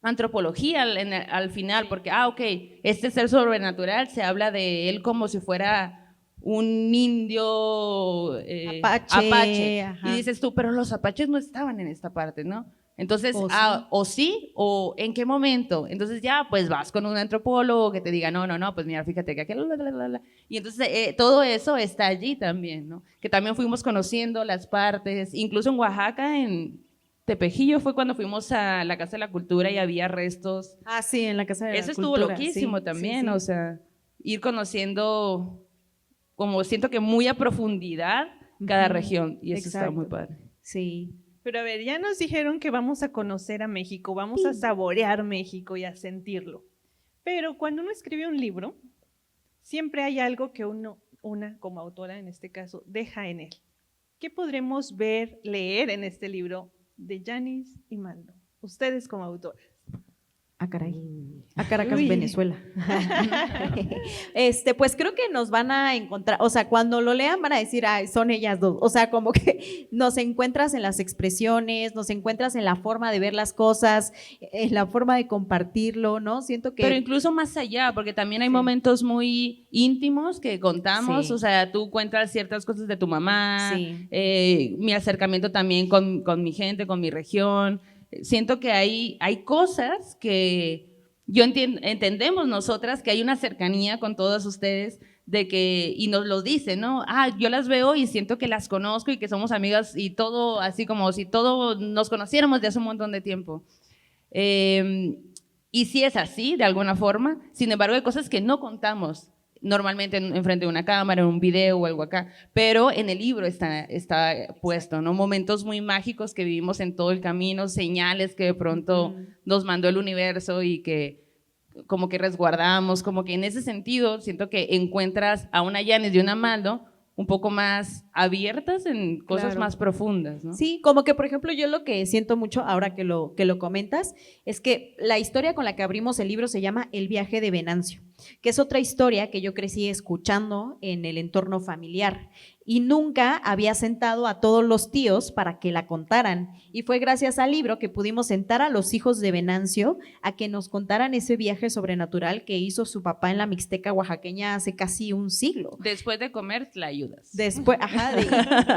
antropología al final, porque, ok, este ser sobrenatural se habla de él como si fuera un indio apache. Y dices tú, pero los apaches no estaban en esta parte, ¿no? Entonces, O sí. o sí, o en qué momento. Entonces ya, pues vas con un antropólogo que te diga, no, pues mira, fíjate que aquel, y entonces todo eso está allí también, ¿no? Que también fuimos conociendo las partes, incluso en Oaxaca, en Tepejillo fue cuando fuimos a la Casa de la Cultura y había restos. Ah, sí, en la Casa de la Eso estuvo Cultura, loquísimo sí, también, sí, sí. o sea, ir conociendo, como siento que muy a profundidad cada Ujú, región, y eso está muy exacto. padre. Sí. Pero a ver, ya nos dijeron que vamos a conocer a México, vamos a saborear México y a sentirlo. Pero cuando uno escribe un libro, siempre hay algo que una como autora en este caso, deja en él. ¿Qué podremos ver, leer en este libro de Yanis y Maldo? Ustedes como autoras. Ah, caray. A Caracas, Uy. Venezuela. Pues creo que nos van a encontrar, o sea, cuando lo lean van a decir, ay, son ellas dos. O sea, como que nos encuentras en las expresiones, nos encuentras en la forma de ver las cosas, en la forma de compartirlo, ¿no? Siento que… Pero incluso más allá, porque también hay Sí. momentos muy íntimos que contamos, Sí. o sea, tú cuentas ciertas cosas de tu mamá, Sí. mi acercamiento también con mi gente, con mi región. Siento que hay cosas que entendemos nosotras, que hay una cercanía con todas ustedes, de que, y nos lo dicen, ¿no? Yo las veo y siento que las conozco y que somos amigas y todo, así como si todos nos conociéramos de hace un montón de tiempo. Y sí es así, de alguna forma. Sin embargo, hay cosas que no contamos normalmente en frente de una cámara, en un video o algo acá, pero en el libro está puesto, ¿no? Momentos muy mágicos que vivimos en todo el camino, señales que de pronto nos mandó el universo y que como que resguardamos, como que en ese sentido siento que encuentras a una Yanis y una Maldo un poco más abiertas en cosas Claro. más profundas, ¿no? Sí, como que por ejemplo yo lo que siento mucho ahora que lo comentas es que la historia con la que abrimos el libro se llama El viaje de Venancio, que es otra historia que yo crecí escuchando en el entorno familiar y nunca había sentado a todos los tíos para que la contaran y fue gracias al libro que pudimos sentar a los hijos de Venancio a que nos contaran ese viaje sobrenatural que hizo su papá en la Mixteca oaxaqueña hace casi un siglo. Después de comer, la ayudas. Después,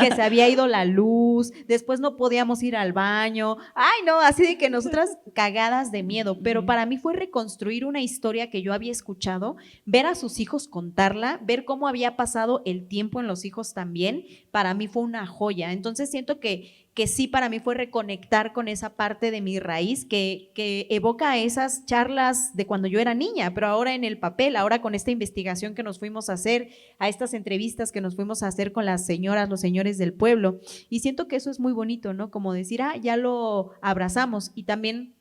que se había ido la luz, después no podíamos ir al baño, ay no, así de que nosotras cagadas de miedo, pero para mí fue reconstruir una historia que yo había escuchado, ver a sus hijos contarla, ver cómo había pasado el tiempo en los hijos también, para mí fue una joya, entonces siento que sí para mí fue reconectar con esa parte de mi raíz que evoca esas charlas de cuando yo era niña, pero ahora en el papel, ahora con esta investigación que nos fuimos a hacer, a estas entrevistas que nos fuimos a hacer con las señoras, los señores del pueblo, y siento que eso es muy bonito, ¿no? Como decir, ya lo abrazamos, y también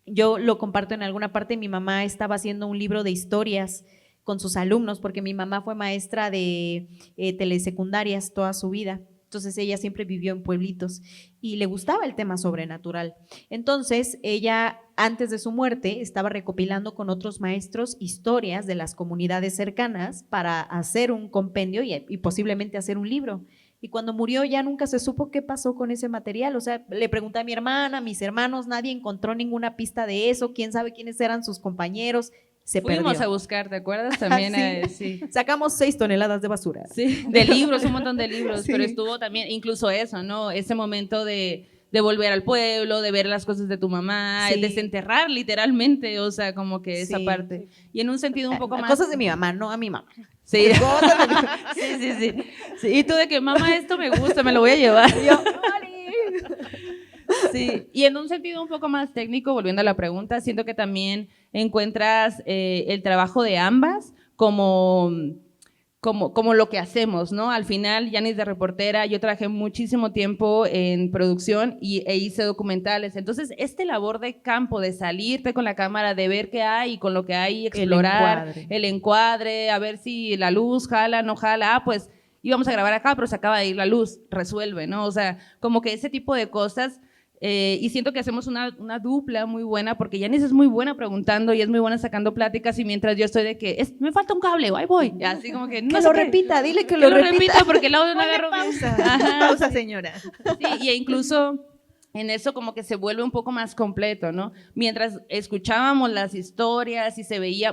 yo lo comparto en alguna parte, mi mamá estaba haciendo un libro de historias con sus alumnos, porque mi mamá fue maestra de telesecundarias toda su vida. Entonces ella siempre vivió en pueblitos y le gustaba el tema sobrenatural. Entonces ella, antes de su muerte, estaba recopilando con otros maestros historias de las comunidades cercanas para hacer un compendio y posiblemente hacer un libro. Y cuando murió ya nunca se supo qué pasó con ese material. O sea, le pregunté a mi hermana, a mis hermanos, nadie encontró ninguna pista de eso, quién sabe quiénes eran sus compañeros. Fuimos perdió. a buscar, ¿te acuerdas? También, Sí. sí. Sacamos 6 toneladas de basura. Sí, de libros, un montón de libros, Sí. pero estuvo también, incluso eso, ¿no? Ese momento de volver al pueblo, de ver las cosas de tu mamá, Sí. desenterrar literalmente, o sea, como que esa Sí. parte. Y en un sentido un poco más… Cosas de mi mamá, no a mi mamá. Sí. Sí. Y tú de que, mamá, esto me gusta, me lo voy a llevar. Yo, Sí, y en un sentido un poco más técnico, volviendo a la pregunta, siento que también encuentras el trabajo de ambas como lo que hacemos, ¿no? Al final, Yanis de reportera, yo trabajé muchísimo tiempo en producción e hice documentales. Entonces, labor de campo, de salirte con la cámara, de ver qué hay y con lo que hay, explorar el encuadre, a ver si la luz jala, no jala, pues íbamos a grabar acá, pero se acaba de ir la luz, resuelve, ¿no? O sea, como que ese tipo de cosas. Y siento que hacemos una dupla muy buena, porque Yanis es muy buena preguntando y es muy buena sacando pláticas, y mientras yo estoy de que me falta un cable, ahí voy, así como que no que sé lo qué. repita, dile que Que lo lo repita. repita porque el audio no Ponle agarro bien. pausa, Ajá, pausa, señora. sí, y incluso en eso como que se vuelve un poco más completo, ¿no? Mientras escuchábamos las historias y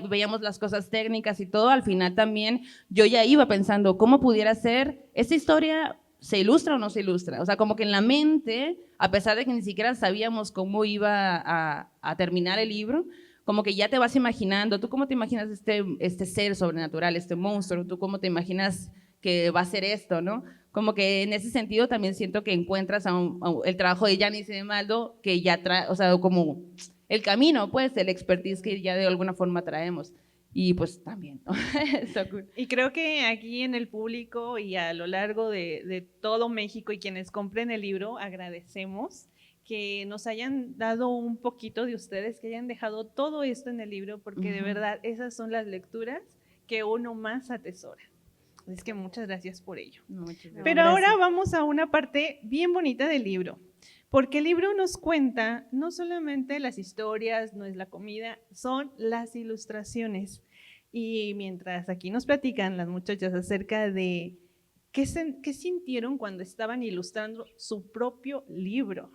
veíamos las cosas técnicas y todo, al final también yo ya iba pensando cómo pudiera ser esta historia ¿se ilustra o no se ilustra? O sea, como que en la mente, a pesar de que ni siquiera sabíamos cómo iba a terminar el libro, como que ya te vas imaginando. ¿Tú cómo te imaginas este ser sobrenatural, este monstruo? ¿Tú cómo te imaginas que va a ser esto, no? Como que en ese sentido también siento que encuentras el trabajo de Yanis y de Maldo, que ya trae, o sea, como el camino, pues, el expertise que ya de alguna forma traemos. Y pues también, ¿no? Y creo que aquí en el público y a lo largo de todo México y quienes compren el libro, agradecemos que nos hayan dado un poquito de ustedes, que hayan dejado todo esto en el libro, porque de verdad esas son las lecturas que uno más atesora. Es que muchas gracias por ello. No, gracias. Pero ahora vamos a una parte bien bonita del libro, porque el libro nos cuenta no solamente las historias, no es la comida, son las ilustraciones. Y mientras aquí nos platican las muchachas acerca de qué sintieron cuando estaban ilustrando su propio libro.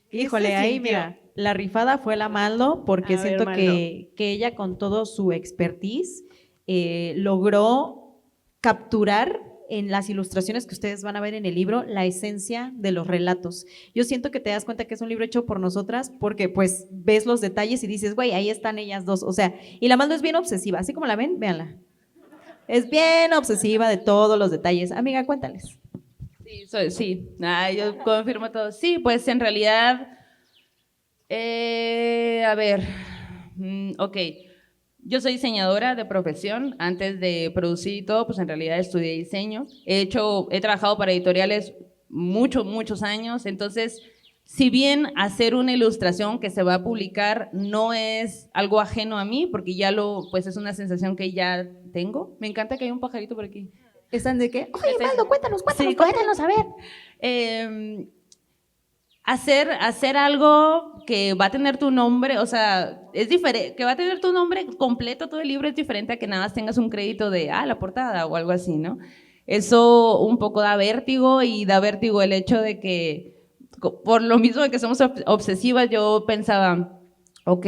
Híjole, ahí mira, la rifada fue la Maldo, porque A ver, siento Maldo. que ella con todo su expertise logró capturar en las ilustraciones que ustedes van a ver en el libro la esencia de los relatos. Yo siento que te das cuenta que es un libro hecho por nosotras porque pues ves los detalles y dices, güey, ahí están ellas dos, o sea, y la Maldo es bien obsesiva, así como la ven, véanla. Es bien obsesiva de todos los detalles. Amiga, cuéntales. Sí, yo confirmo todo. Sí, pues en realidad, a ver, ok. Yo soy diseñadora de profesión. Antes de producir y todo, pues en realidad estudié diseño. He trabajado para editoriales muchos años. Entonces, si bien hacer una ilustración que se va a publicar no es algo ajeno a mí, porque pues es una sensación que ya tengo. Me encanta que hay un pajarito por aquí. ¿Están de qué? Oye, Sí. Maldo, cuéntanos, Sí, cuéntanos, a ver. Hacer algo que va a tener tu nombre, o sea, es diferente, que va a tener tu nombre completo, todo el libro es diferente a que nada más tengas un crédito de, la portada o algo así, ¿no? Eso un poco da vértigo, y da vértigo el hecho de que, por lo mismo de que somos obsesivas, yo pensaba, ok,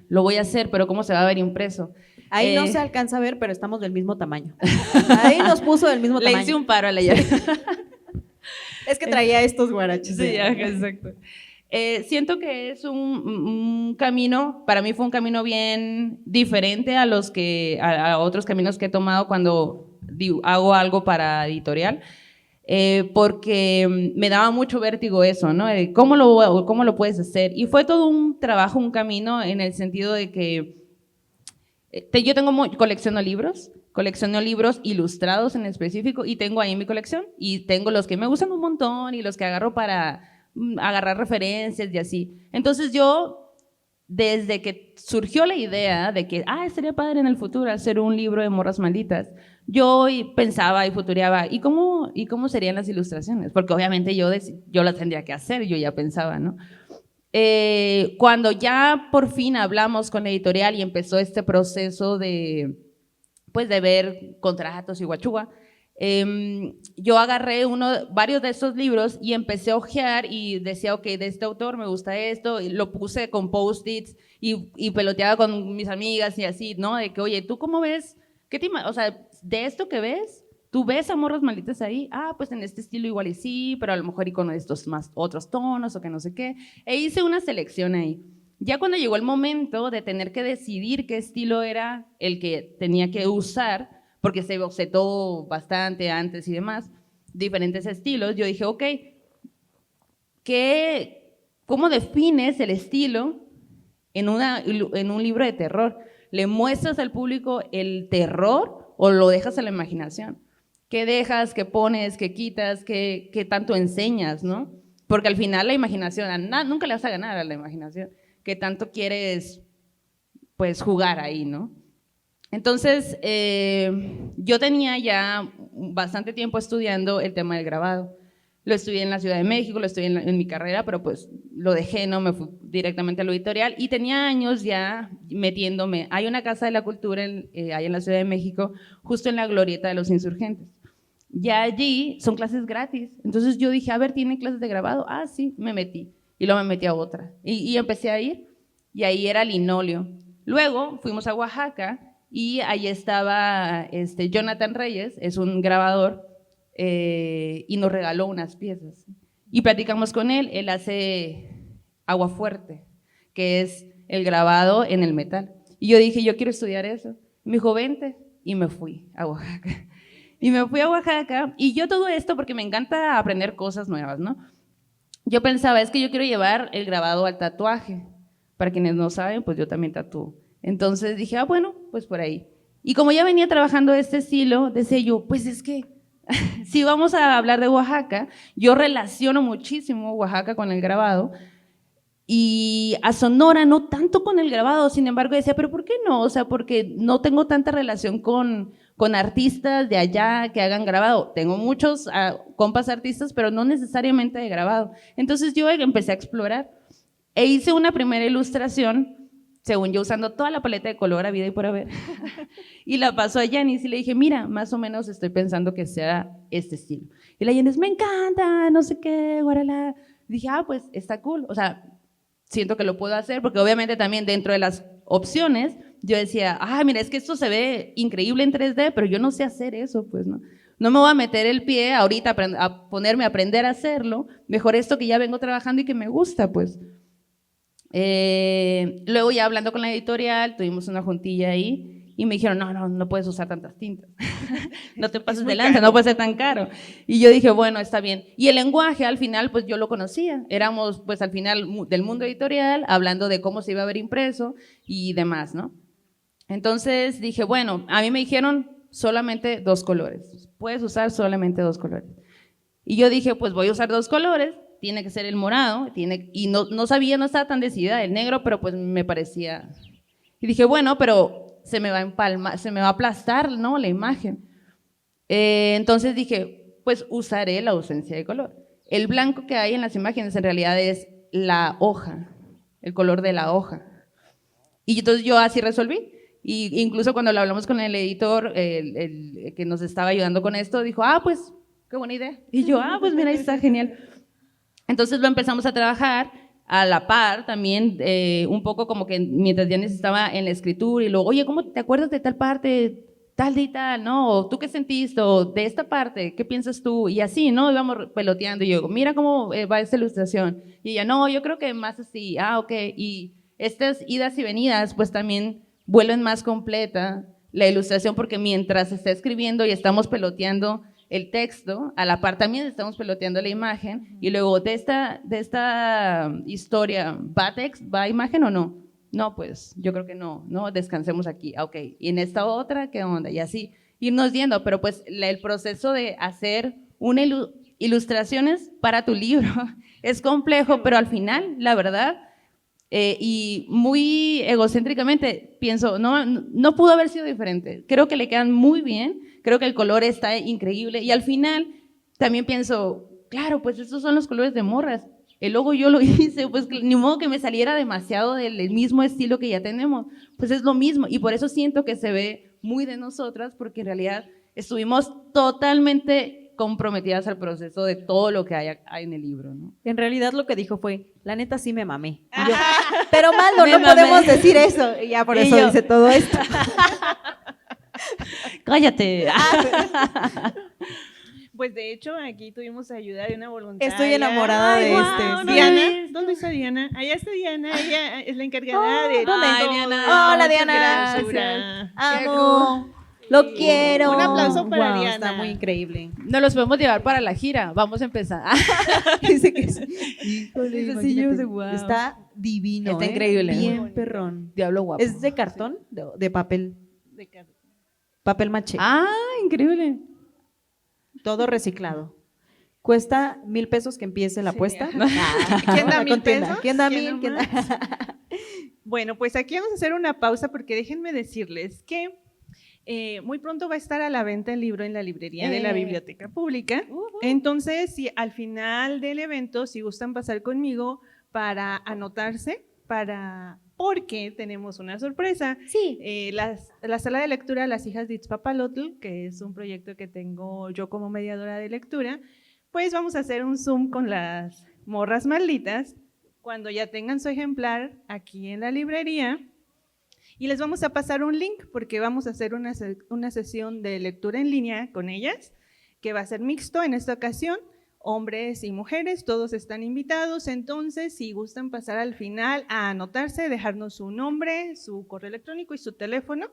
lo voy a hacer, pero ¿cómo se va a ver impreso? Ahí no se alcanza a ver, pero estamos del mismo tamaño. Ahí nos puso del mismo tamaño. Le hice un paro a la llave. Es que traía estos guaraches. Sí, exacto. Siento que es un camino, para mí fue un camino bien diferente a otros caminos que he tomado cuando hago algo para editorial, porque me daba mucho vértigo eso, ¿no? ¿Cómo lo puedes hacer? Y fue todo un trabajo, un camino, en el sentido de que yo colecciono libros ilustrados en específico, y tengo ahí mi colección, y tengo los que me gustan un montón y los que agarro para agarrar referencias y así. Entonces yo, desde que surgió la idea de que estaría padre en el futuro hacer un libro de morras malditas, yo pensaba y futureaba, ¿y cómo serían las ilustraciones? Porque obviamente yo las tendría que hacer, yo ya pensaba, ¿no? Cuando ya por fin hablamos con la editorial y empezó este proceso de ver contratos y guachúa, yo agarré varios de estos libros y empecé a hojear y decía, ok, de este autor me gusta esto, y lo puse con post-its y peloteaba con mis amigas y así, ¿no? De que, oye, ¿tú cómo ves? O sea, de esto que ves, ¿tú ves a morras malditas ahí? Pues en este estilo igual y sí, pero a lo mejor y con estos más otros tonos o que no sé qué. E hice una selección ahí. Ya cuando llegó el momento de tener que decidir qué estilo era el que tenía que usar, porque se bocetó bastante antes y demás, diferentes estilos, yo dije, ok, ¿cómo defines el estilo en un libro de terror? ¿Le muestras al público el terror o lo dejas a la imaginación? ¿Qué dejas, qué pones, qué quitas, qué tanto enseñas, ¿no? Porque al final la imaginación, nunca le vas a ganar a la imaginación. ¿Qué tanto quieres, pues, jugar ahí, no? Entonces, yo tenía ya bastante tiempo estudiando el tema del grabado. Lo estudié en la Ciudad de México, lo estudié en mi carrera, pero pues lo dejé, no me fui directamente a lo editorial, y tenía años ya metiéndome. Hay una casa de la cultura ahí en la Ciudad de México, justo en la glorieta de los Insurgentes. Ya allí son clases gratis. Entonces yo dije, a ver, ¿tienen clases de grabado? Sí, me metí. Y luego me metí a otra. Y empecé a ir, y ahí era linóleo. Luego fuimos a Oaxaca, y ahí estaba Jonathan Reyes, es un grabador y nos regaló unas piezas. Y platicamos con él hace agua fuerte, que es el grabado en el metal. Y yo dije, yo quiero estudiar eso. Me dijo, vente, y me fui a Oaxaca. Y me fui a Oaxaca, y yo todo esto porque me encanta aprender cosas nuevas, ¿no? Yo pensaba, es que yo quiero llevar el grabado al tatuaje. Para quienes no saben, pues yo también tatúo. Entonces dije, bueno, pues por ahí. Y como ya venía trabajando este estilo, decía yo, pues es que si vamos a hablar de Oaxaca, yo relaciono muchísimo Oaxaca con el grabado y a Sonora no tanto con el grabado, sin embargo decía, pero ¿por qué no? O sea, porque no tengo tanta relación con artistas de allá que hagan grabado. Tengo muchos compas artistas, pero no necesariamente de grabado. Entonces yo empecé a explorar e hice una primera ilustración, según yo usando toda la paleta de color habida y por haber, y la pasó a Yanis y le dije, mira, más o menos estoy pensando que sea este estilo. Y la Yanis, me encanta, no sé qué, guarala. Dije, pues está cool, o sea, siento que lo puedo hacer, porque obviamente también dentro de las opciones, yo decía, mira, es que esto se ve increíble en 3D, pero yo no sé hacer eso, pues, ¿no? No me voy a meter el pie ahorita a ponerme a aprender a hacerlo, mejor esto que ya vengo trabajando y que me gusta, pues. Luego ya hablando con la editorial, tuvimos una juntilla ahí y me dijeron, no puedes usar tantas tintas, no te pases de lanza, no puede ser tan caro. Y yo dije, bueno, está bien. Y el lenguaje al final, pues yo lo conocía, éramos pues al final del mundo editorial, hablando de cómo se iba a ver impreso y demás, ¿no? Entonces dije, bueno, a mí me dijeron solamente 2 colores, puedes usar solamente 2 colores. Y yo dije, pues voy a usar 2 colores, tiene que ser el morado, y no sabía, no estaba tan decidida el negro, pero pues me parecía. Y dije, bueno, pero se me va a empalmar, se me va a aplastar, ¿no? La imagen. Entonces dije, pues usaré la ausencia de color. El blanco que hay en las imágenes en realidad es la hoja, el color de la hoja. Y entonces yo así resolví. Y incluso cuando lo hablamos con el editor, el que nos estaba ayudando con esto, dijo, pues qué buena idea. Y yo, pues mira, ahí está genial. Entonces lo empezamos a trabajar a la par también, un poco como que mientras Yanis estaba en la escritura y luego, oye, ¿cómo te acuerdas de tal parte, tal y tal, no? O, ¿tú qué sentiste? O de esta parte, ¿qué piensas tú? Y así, ¿no? Íbamos peloteando y yo, mira cómo va esta ilustración. Y ella, no, yo creo que más así, ok. Y estas idas y venidas, pues también vuelven más completa la ilustración porque mientras se está escribiendo y estamos peloteando el texto, a la par también estamos peloteando la imagen, y luego de esta historia, ¿va text, va imagen o no? No, pues yo creo que no, descansemos aquí, ok, y en esta otra, ¿qué onda? Y así, irnos viendo, pero pues el proceso de hacer ilustraciones para tu libro es complejo, pero al final, la verdad, y muy egocéntricamente pienso, no pudo haber sido diferente, creo que le quedan muy bien, creo que el color está increíble y al final también pienso, claro, pues estos son los colores de Morras, el logo yo lo hice, pues ni modo que me saliera demasiado del mismo estilo que ya tenemos, pues es lo mismo y por eso siento que se ve muy de nosotras porque en realidad estuvimos totalmente comprometidas al proceso de todo lo que hay en el libro, ¿no? En realidad lo que dijo fue, la neta sí me mamé. Y yo, pero Maldo, no podemos decir eso. Y ya por eso dice todo esto. Cállate. Pues de hecho aquí tuvimos ayuda de una voluntaria. Estoy enamorada de Diana, ¿dónde está Diana? Allá está Diana, ella es la encargada de todo. Diana. Hola Diana. Amo. Lo quiero. Un aplauso para Diana. Está muy increíble. Nos los podemos llevar para la gira. Vamos a empezar. Dice que sí. Híjole, sí, yo sé, wow. Está divino. Está increíble. Bien perrón. Diablo guapo. ¿Es de cartón? De papel. De cartón. Papel maché. Increíble. Todo reciclado. Cuesta $1,000 que empiece la apuesta. ¿Quién da 1,000 pesos? ¿Quién da 1,000? ¿Quién da? Bueno, pues aquí vamos a hacer una pausa porque déjenme decirles que muy pronto va a estar a la venta el libro en la librería de la Biblioteca Pública. Entonces, si al final del evento, si gustan pasar conmigo para anotarse, porque tenemos una sorpresa. Sí. La sala de lectura Las Hijas de Itzpapalotl, que es un proyecto que tengo yo como mediadora de lectura, pues vamos a hacer un Zoom con las morras malditas cuando ya tengan su ejemplar aquí en la librería. Y les vamos a pasar un link porque vamos a hacer una sesión de lectura en línea con ellas. que va a ser mixto en esta ocasión, hombres y mujeres, todos están invitados. Entonces, si gustan pasar al final a anotarse, dejarnos su nombre, su correo electrónico y su teléfono,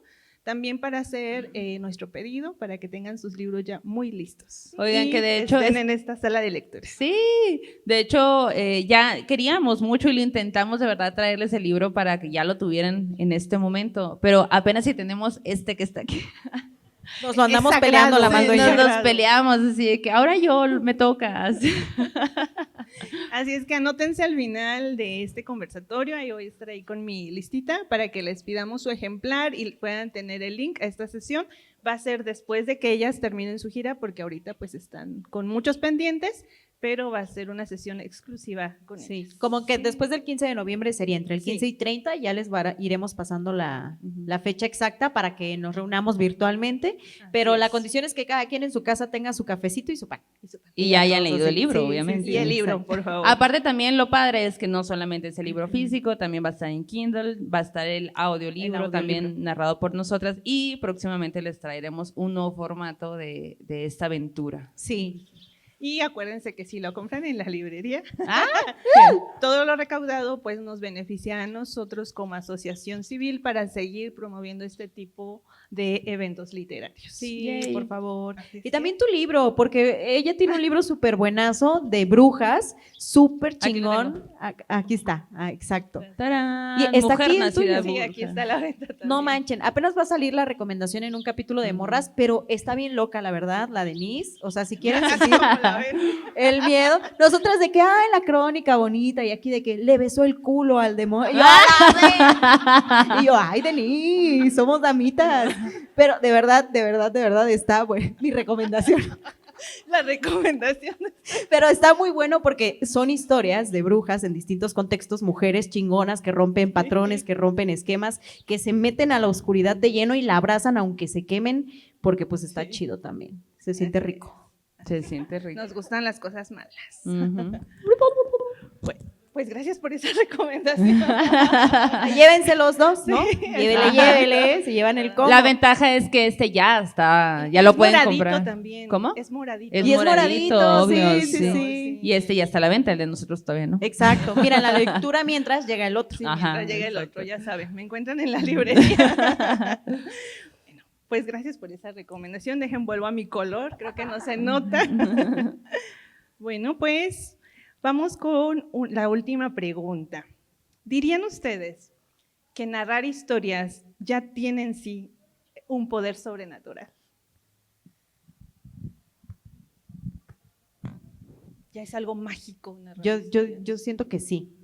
también para hacer nuestro pedido, para que tengan sus libros ya muy listos. Oigan, y que de hecho estén en esta sala de lectura. Sí, de hecho ya queríamos mucho y lo intentamos de verdad traerles el libro para que ya lo tuvieran en este momento, pero apenas si tenemos este que está aquí. Nos lo andamos Es peleando sagrado, la mando y sí, yo. Nos peleamos, así de que ahora yo me toca. Así. Así es que anótense al final de este conversatorio, ahí voy a estar ahí con mi listita para que les pidamos su ejemplar y puedan tener el link a esta sesión. Va a ser después de que ellas terminen su gira, porque ahorita pues están con muchos pendientes, pero va a ser una sesión exclusiva con Sí, ellas. como que después del 15 de noviembre sería entre el Sí. 15 y 30, ya les iremos pasando la fecha exacta para que nos reunamos virtualmente, pero Así la es. condición es que cada quien en su casa tenga su cafecito y su pan. Y ya hayan todos leído el así. libro, Sí, sí, obviamente. Y el libro, exacto. por favor. Aparte también lo padre es que no solamente es el libro físico, también va a estar en Kindle, va a estar el audiolibro también narrado por nosotras y próximamente les traeremos un nuevo formato de esta aventura. Sí. Y acuérdense que si lo compran en la librería, Ah, todo lo recaudado pues nos beneficia a nosotros como asociación civil para seguir promoviendo este tipo de eventos literarios. sí, Yay. por favor. Así Y es. también tu libro, porque ella tiene un libro súper buenazo de brujas, súper Aquí lo chingón. Aquí está, exacto. ¡Tarán! Y está Mujer aquí el nacida tuyo. Sí, aquí bruja. está la venta también. No manchen, apenas va a salir la recomendación en un capítulo de morras, pero está bien loca, la verdad, la Denise. O sea, si quieren sentir Como la ven. el miedo, nosotras de que, ay, la crónica bonita, y aquí de que le besó el culo al demonio. Y yo, "Ah, sí". Y yo, ay, Denise, somos damitas. Pero de verdad está, bueno, mi recomendación. La recomendación. Pero está muy bueno porque son historias de brujas en distintos contextos, mujeres chingonas que rompen patrones, que rompen esquemas, que se meten a la oscuridad de lleno y la abrazan aunque se quemen, porque pues está chido también, se siente rico. Se siente rico. Nos gustan las cosas malas. Ujú. Pues gracias por esa recomendación. Llévense los dos, ¿no? Llévele, se llevan el combo. La ventaja es que este ya está, ya lo Es pueden moradito comprar. también. ¿Cómo? Es moradito. Es Y es moradito, moradito, obvio, sí. Y este ya está a la venta, el de nosotros todavía no. Exacto. Mira, la lectura mientras llega el otro. Sí, Ajá, mientras llegue el exacto. otro, ya saben, me encuentran en la librería. Bueno, pues gracias por esa recomendación. Dejen vuelvo a mi color, creo que no se nota. Bueno, pues vamos con la última pregunta. ¿Dirían ustedes que narrar historias ya tiene en sí un poder sobrenatural? Ya es algo mágico narrar historias. Yo siento que sí.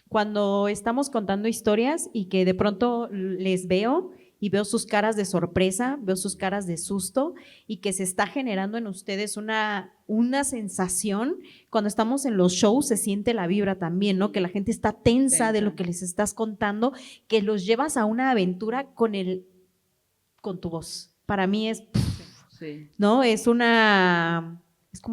Cuando estamos contando historias y que de pronto les veo y veo sus caras de sorpresa, veo sus caras de susto y que se está generando en ustedes una sensación, cuando estamos en los shows se siente la vibra también, ¿no? Que la gente está tensa de lo que les estás contando, que los llevas a una aventura con tu voz. Para mí es, Sí. ¿no? Es como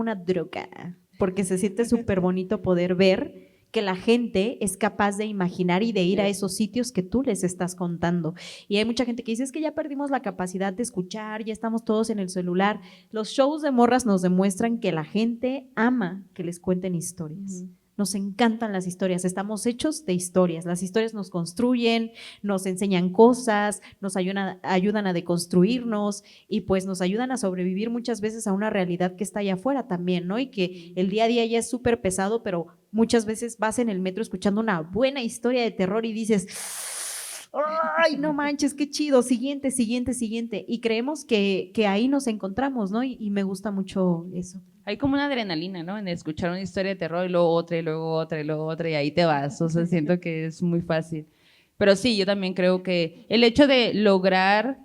una droga, porque se siente súper bonito poder ver que la gente es capaz de imaginar y de ir a esos sitios que tú les estás contando. Y hay mucha gente que dice, es que ya perdimos la capacidad de escuchar, ya estamos todos en el celular. Los shows de morras nos demuestran que la gente ama que les cuenten historias. Nos encantan las historias, estamos hechos de historias. Las historias nos construyen, nos enseñan cosas, nos ayudan a deconstruirnos y pues nos ayudan a sobrevivir muchas veces a una realidad que está allá afuera también, ¿no? Y que el día a día ya es súper pesado, pero muchas veces vas en el metro escuchando una buena historia de terror y dices, ¡ay, no manches, qué chido! Siguiente. Y creemos que ahí nos encontramos, ¿no? Y me gusta mucho eso. Hay como una adrenalina, ¿no? En escuchar una historia de terror y luego otra y luego otra y luego otra y ahí te vas. O sea, siento que es muy fácil. Pero sí, yo también creo que el hecho de lograr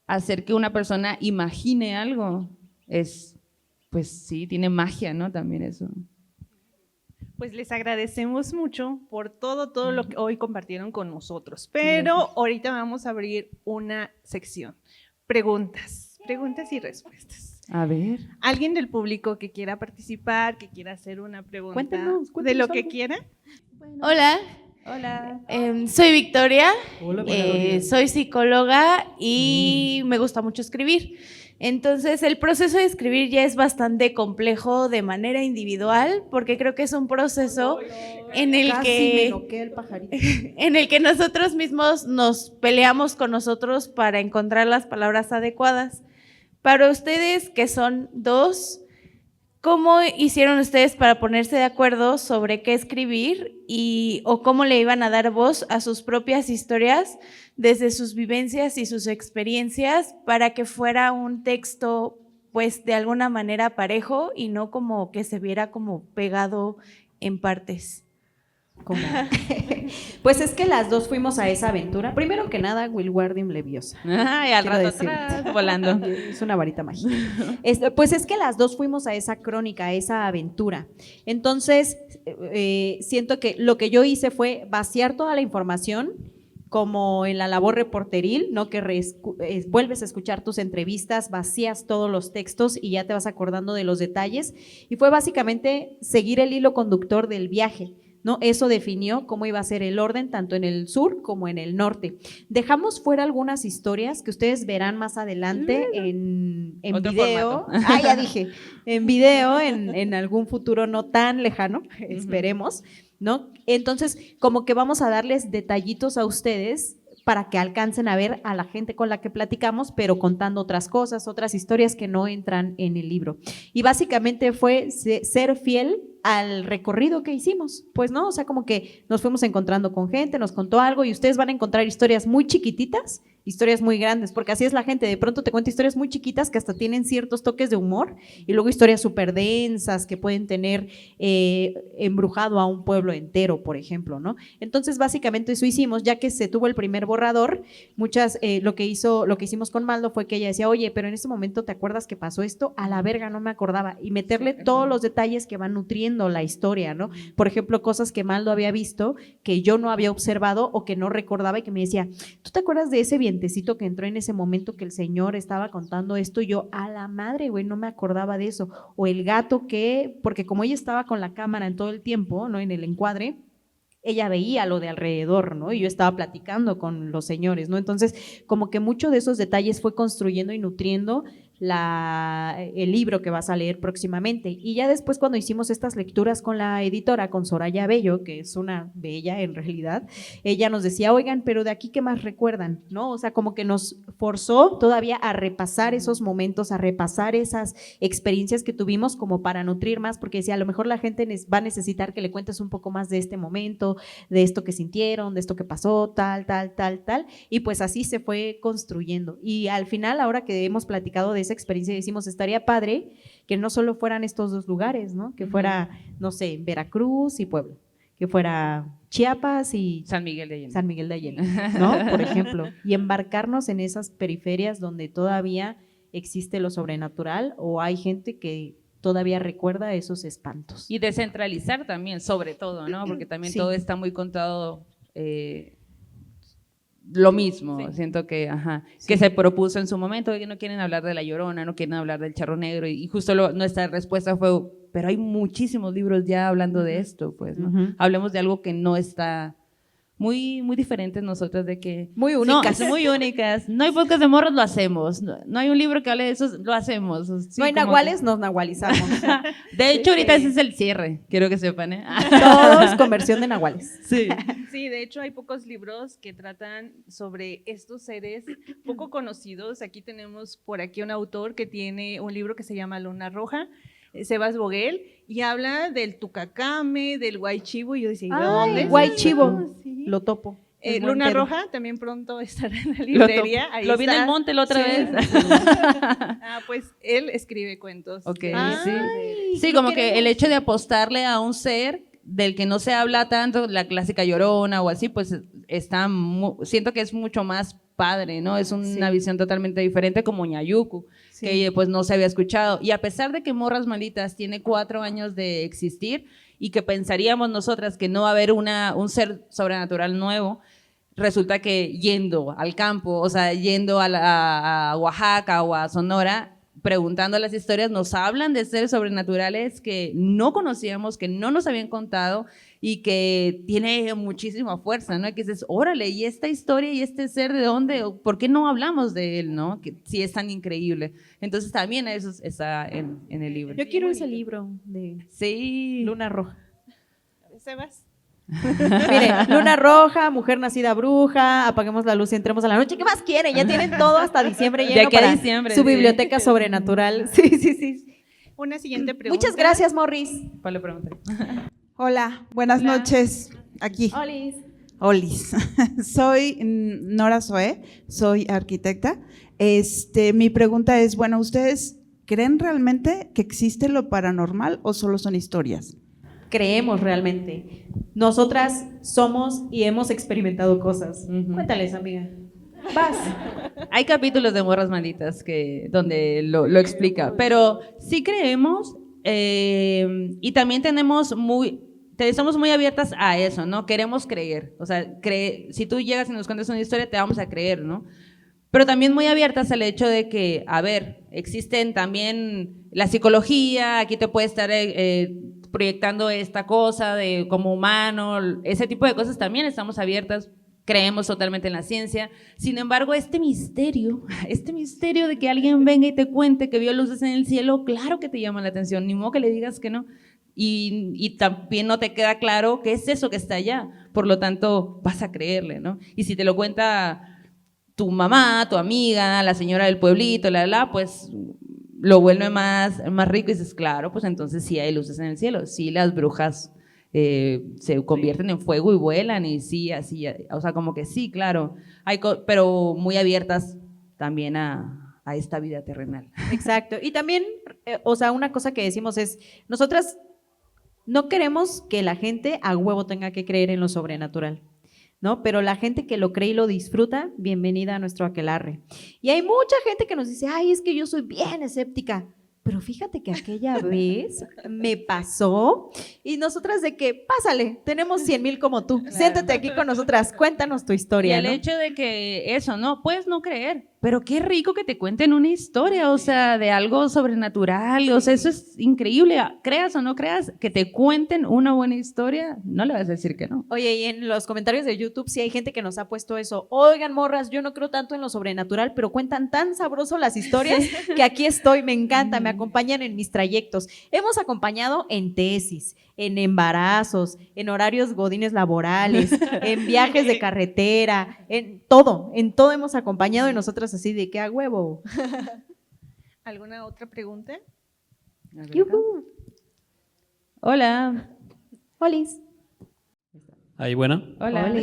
hacer que una persona imagine algo es, pues sí, tiene magia, ¿no? También eso. Pues les agradecemos mucho por todo lo que hoy compartieron con nosotros. Pero ahorita vamos a abrir una sección. Preguntas y respuestas. A ver. ¿Alguien del público que quiera participar, que quiera hacer una pregunta Cuéntenos de lo que algo. quiera? Hola. Hola. Soy Victoria, Hola, Victoria. soy psicóloga y me gusta mucho escribir. Entonces, el proceso de escribir ya es bastante complejo de manera individual, porque creo que es un proceso en el Casi me noquea el pajarito. en el que nosotros mismos nos peleamos con nosotros para encontrar las palabras adecuadas. Para ustedes, que son dos, ¿cómo hicieron ustedes para ponerse de acuerdo sobre qué escribir o cómo le iban a dar voz a sus propias historias desde sus vivencias y sus experiencias para que fuera un texto, pues, de alguna manera parejo y no como que se viera como pegado en partes? Pues es que las dos fuimos a esa aventura. Primero que nada, Wingardium Leviosa. Ay, al Quiero rato decirte. atrás, volando. Es una varita mágica. Pues es que las dos fuimos a esa crónica, a esa aventura. Entonces, siento que lo que yo hice fue vaciar toda la información, como en la labor reporteril, ¿no? Que vuelves a escuchar tus entrevistas, vacías todos los textos y ya te vas acordando de los detalles. Y fue básicamente seguir el hilo conductor del viaje, ¿no? Eso definió cómo iba a ser el orden tanto en el sur como en el norte. Dejamos fuera algunas historias que ustedes verán más adelante en Otro video. formato. Ya dije, en video en algún futuro no tan lejano, esperemos, ¿no? Entonces, como que vamos a darles detallitos a ustedes para que alcancen a ver a la gente con la que platicamos, pero contando otras cosas, otras historias que no entran en el libro. Y básicamente fue ser fiel al recorrido que hicimos, pues no, o sea, como que nos fuimos encontrando con gente, nos contó algo y ustedes van a encontrar historias muy chiquititas, historias muy grandes, porque así es la gente, de pronto te cuenta historias muy chiquitas que hasta tienen ciertos toques de humor y luego historias súper densas que pueden tener embrujado a un pueblo entero, por ejemplo, ¿no? Entonces, básicamente eso hicimos, ya que se tuvo el primer borrador, lo que hicimos con Maldo fue que ella decía, oye, pero en ese momento ¿te acuerdas que pasó esto? A la verga, no me acordaba, y meterle todos los detalles que van nutriendo la historia, ¿no? Por ejemplo, cosas que Maldo había visto, que yo no había observado o que no recordaba y que me decía, ¿tú te acuerdas de ese vientecito que entró en ese momento que el señor estaba contando esto? Y yo, a la madre, güey, no me acordaba de eso. O el gato porque como ella estaba con la cámara en todo el tiempo, ¿no? En el encuadre, ella veía lo de alrededor, ¿no? Y yo estaba platicando con los señores, ¿no? Entonces, como que mucho de esos detalles fue construyendo y nutriendo el libro que vas a leer próximamente. Y ya después, cuando hicimos estas lecturas con la editora, con Soraya Bello, que es una bella en realidad, ella nos decía, oigan, pero de aquí, ¿qué más recuerdan? ¿No? O sea, como que nos forzó todavía a repasar esos momentos, a repasar esas experiencias que tuvimos como para nutrir más, porque decía, a lo mejor la gente va a necesitar que le cuentes un poco más de este momento, de esto que sintieron, de esto que pasó, tal, y pues así se fue construyendo. Y al final, ahora que hemos platicado de esa experiencia, decimos, estaría padre que no solo fueran estos dos lugares, ¿no? Que fuera, no sé, Veracruz y Puebla, que fuera Chiapas y San Miguel de Allende. San Miguel de Allende, ¿no? Por ejemplo, y embarcarnos en esas periferias donde todavía existe lo sobrenatural o hay gente que todavía recuerda esos espantos. Y descentralizar también, sobre todo, ¿no? Porque también Sí. todo está muy contado lo mismo. Sí. Siento que, Sí. que se propuso en su momento, que no quieren hablar de La Llorona, no quieren hablar del Charro Negro, y justo nuestra respuesta fue, pero hay muchísimos libros ya hablando de esto, pues, ¿no? Ujú. Hablemos de algo que no está muy diferentes nosotras, de que… Muy únicas. No, muy únicas. No hay podcast de morros, lo hacemos. No hay un libro que hable de eso, lo hacemos. Sí, No hay como nahuales, nos nahualizamos. de hecho, ahorita ese es el cierre, quiero que sepan, ¿eh? Todos con versión de nahuales. Sí. Sí, de hecho hay pocos libros que tratan sobre estos seres poco conocidos. Aquí tenemos por aquí un autor que tiene un libro que se llama Luna Roja, Sebas Boguel, y habla del tucacame, del guaychivo, y yo decía, ¿y de dónde? Ay, guaychivo, Sí. lo topo. Es buen Luna pedo. Roja también pronto estará en la librería. Ahí Lo vi en está. el monte la otra Sí. vez. Pues él escribe cuentos. Ok, Sí. sí, como que el hecho de apostarle a un ser del que no se habla tanto, la clásica Llorona o así, pues siento que es mucho más padre, ¿no? Es una visión totalmente diferente, como Ñayucu, que pues no se había escuchado. Y a pesar de que Morras Malditas tiene 4 años de existir y que pensaríamos nosotras que no va a haber un ser sobrenatural nuevo, resulta que yendo al campo, o sea, yendo a Oaxaca o a Sonora, preguntando las historias, nos hablan de seres sobrenaturales que no conocíamos, que no nos habían contado y que tiene muchísima fuerza, ¿no? Que dices, órale, ¿y esta historia y este ser de dónde? ¿Por qué no hablamos de él, no? Que sí es tan increíble. Entonces también eso está en el libro. Yo quiero ese libro de Sí. Luna Roja. Sebas. Mire, Luna Roja, Mujer Nacida Bruja, Apaguemos la Luz y Entremos a la Noche. ¿Qué más quieren? Ya tienen todo hasta diciembre De lleno aquí a para diciembre, su sí. biblioteca sobrenatural. Sí, sí, sí. Una siguiente pregunta. Muchas gracias, Morris. ¿Cuál le pregunté? Hola, buenas Hola. noches. Aquí. Olis. Olis. Soy Nora Zoé, soy arquitecta. Mi pregunta es, bueno, ¿ustedes creen realmente que existe lo paranormal o solo son historias? Creemos realmente. Nosotras somos y hemos experimentado cosas. Ujú. Cuéntales, amiga. Vas. Hay capítulos de Morras Malditas donde lo explica, pero sí creemos y también estamos muy abiertas a eso, ¿no? Queremos creer, o sea, si tú llegas y nos cuentas una historia, te vamos a creer, ¿no? Pero también muy abiertas al hecho de que, a ver, existen también la psicología, aquí te puede estar proyectando esta cosa de como humano, ese tipo de cosas también estamos abiertas. Creemos totalmente en la ciencia. Sin embargo, este misterio de que alguien venga y te cuente que vio luces en el cielo, claro que te llama la atención, ni modo que le digas que no. Y también no te queda claro qué es eso que está allá. Por lo tanto, vas a creerle, ¿no? Y si te lo cuenta tu mamá, tu amiga, la señora del pueblito, pues lo vuelve más rico y dices, claro, pues entonces sí hay luces en el cielo, sí las brujas se convierten en fuego y vuelan y sí, así, o sea, como que sí, claro, pero muy abiertas también a esta vida terrenal. Exacto. Y también, o sea, una cosa que decimos es, nosotras no queremos que la gente a huevo tenga que creer en lo sobrenatural, ¿no? Pero la gente que lo cree y lo disfruta, bienvenida a nuestro aquelarre. Y hay mucha gente que nos dice, ay, es que yo soy bien escéptica. Pero fíjate que aquella vez me pasó y nosotras de que, pásale, tenemos 100,000 como tú, siéntate aquí con nosotras, cuéntanos tu Y historia, el ¿no? hecho de que eso, ¿no? Puedes no creer, pero qué rico que te cuenten una historia, o sea, de algo sobrenatural, o sea, eso es increíble. Creas o no creas, que te cuenten una buena historia, no le vas a decir que no. Oye, y en los comentarios de YouTube sí hay gente que nos ha puesto eso. Oigan, morras, yo no creo tanto en lo sobrenatural, pero cuentan tan sabroso las historias que aquí estoy, me encanta, me acompañan en mis trayectos. Hemos acompañado en tesis, en embarazos, en horarios godines laborales, en viajes de carretera, en todo hemos acompañado y nosotras así de que a huevo. ¿Alguna otra pregunta? Yujú. Hola. Olis. Ahí, bueno. Hola.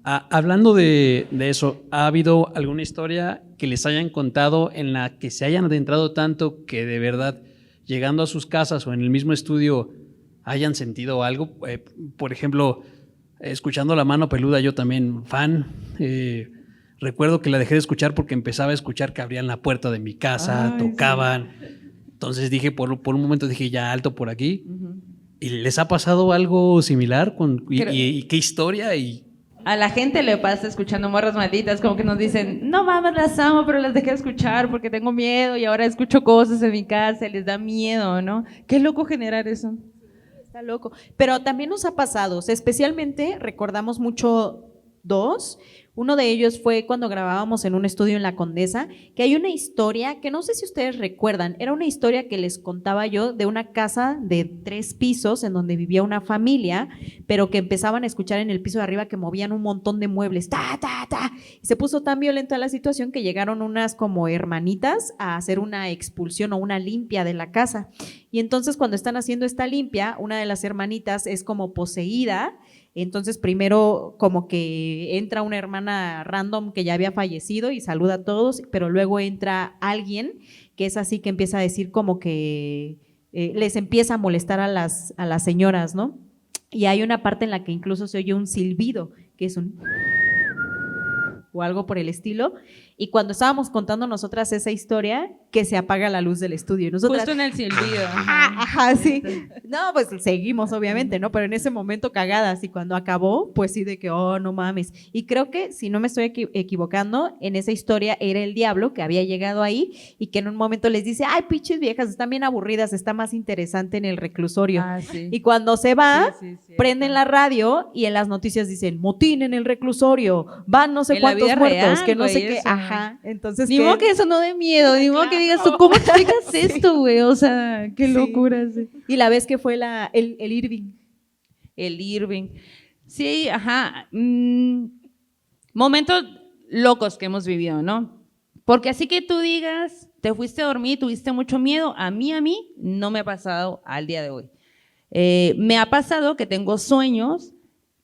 Hablando de eso, ¿ha habido alguna historia que les hayan contado en la que se hayan adentrado tanto que de verdad, llegando a sus casas o en el mismo estudio, hayan sentido algo? Por ejemplo, escuchando La Mano Peluda, yo también fan. Recuerdo que la dejé de escuchar porque empezaba a escuchar que abrían la puerta de mi casa, tocaban. Sí. Entonces dije, por un momento dije, ya alto por aquí. ¿Y les ha pasado algo similar? ¿Y qué historia? A la gente le pasa escuchando Morras Malditas, como que nos dicen, no mames, las amo, pero las dejé de escuchar porque tengo miedo y ahora escucho cosas en mi casa y les da miedo, ¿no? Qué loco generar eso. Está loco. Pero también nos ha pasado, o sea, especialmente recordamos mucho dos. Uno de ellos fue cuando grabábamos en un estudio en La Condesa, que hay una historia que no sé si ustedes recuerdan, era una historia que les contaba yo de una casa de 3 pisos en donde vivía una familia, pero que empezaban a escuchar en el piso de arriba que movían un montón de muebles, ta, ta, ta. Y se puso tan violenta la situación que llegaron unas como hermanitas a hacer una expulsión o una limpia de la casa. Y entonces cuando están haciendo esta limpia, una de las hermanitas es como poseída. Entonces primero como que entra una hermana random que ya había fallecido y saluda a todos, pero luego entra alguien que es así que empieza a decir como que les empieza a molestar a las señoras, ¿no? Y hay una parte en la que incluso se oye un silbido, que es un o algo por el estilo. Y cuando estábamos contando nosotras esa historia, que se apaga la luz del estudio. Y nosotras, Justo en el silbido. ajá, sí. No, pues seguimos, obviamente, ¿no? Pero en ese momento cagadas. Y cuando acabó, pues sí, de que, oh, no mames. Y creo que, si no me estoy equivocando, en esa historia era el diablo que había llegado ahí y que en un momento les dice, ay, pinches viejas, están bien aburridas, está más interesante en el reclusorio. Ah, sí. Y cuando se va, Sí, sí, cierto. prenden la radio y en las noticias dicen, motín en el reclusorio, van no sé En la cuántos vida muertos, real, que no sé güey, qué. eso. Ajá. Entonces, Ni modo que eso no dé miedo, ni modo que digas tú, ¿cómo explicas esto, güey? O sea, qué Sí. locura. Sí. Y la vez que fue el Irving. El Irving. Sí, ajá. Momentos locos que hemos vivido, ¿no? Porque así que tú digas, te fuiste a dormir, tuviste mucho miedo, a mí no me ha pasado al día de hoy. Me ha pasado que tengo sueños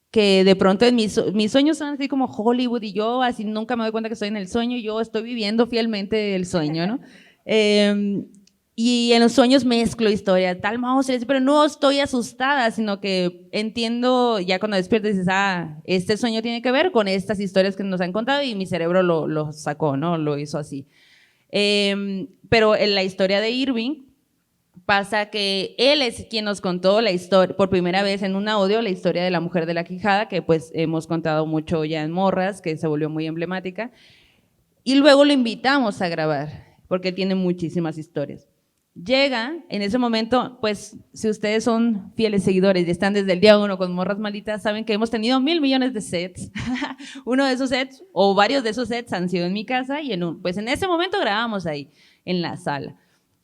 que de pronto en mis sueños son así como Hollywood y yo así nunca me doy cuenta que estoy en el sueño, yo estoy viviendo fielmente el sueño, ¿no? Y en los sueños mezclo historias, tal monstruo, pero no estoy asustada, sino que entiendo, ya cuando despierto dices, ah, este sueño tiene que ver con estas historias que nos han contado y mi cerebro lo sacó, ¿no? Lo hizo así. Pero en la historia de Irving pasa que él es quien nos contó la historia, por primera vez en un audio, la historia de la mujer de la quijada, que pues hemos contado mucho ya en Morras, que se volvió muy emblemática, y luego lo invitamos a grabar, porque tiene muchísimas historias. Llega, en ese momento, pues si ustedes son fieles seguidores y están desde el día 1 con Morras Malditas, saben que hemos tenido 1,000 millones de sets. Uno de esos sets, o varios de esos sets han sido en mi casa, y pues en ese momento grabamos ahí, en la sala.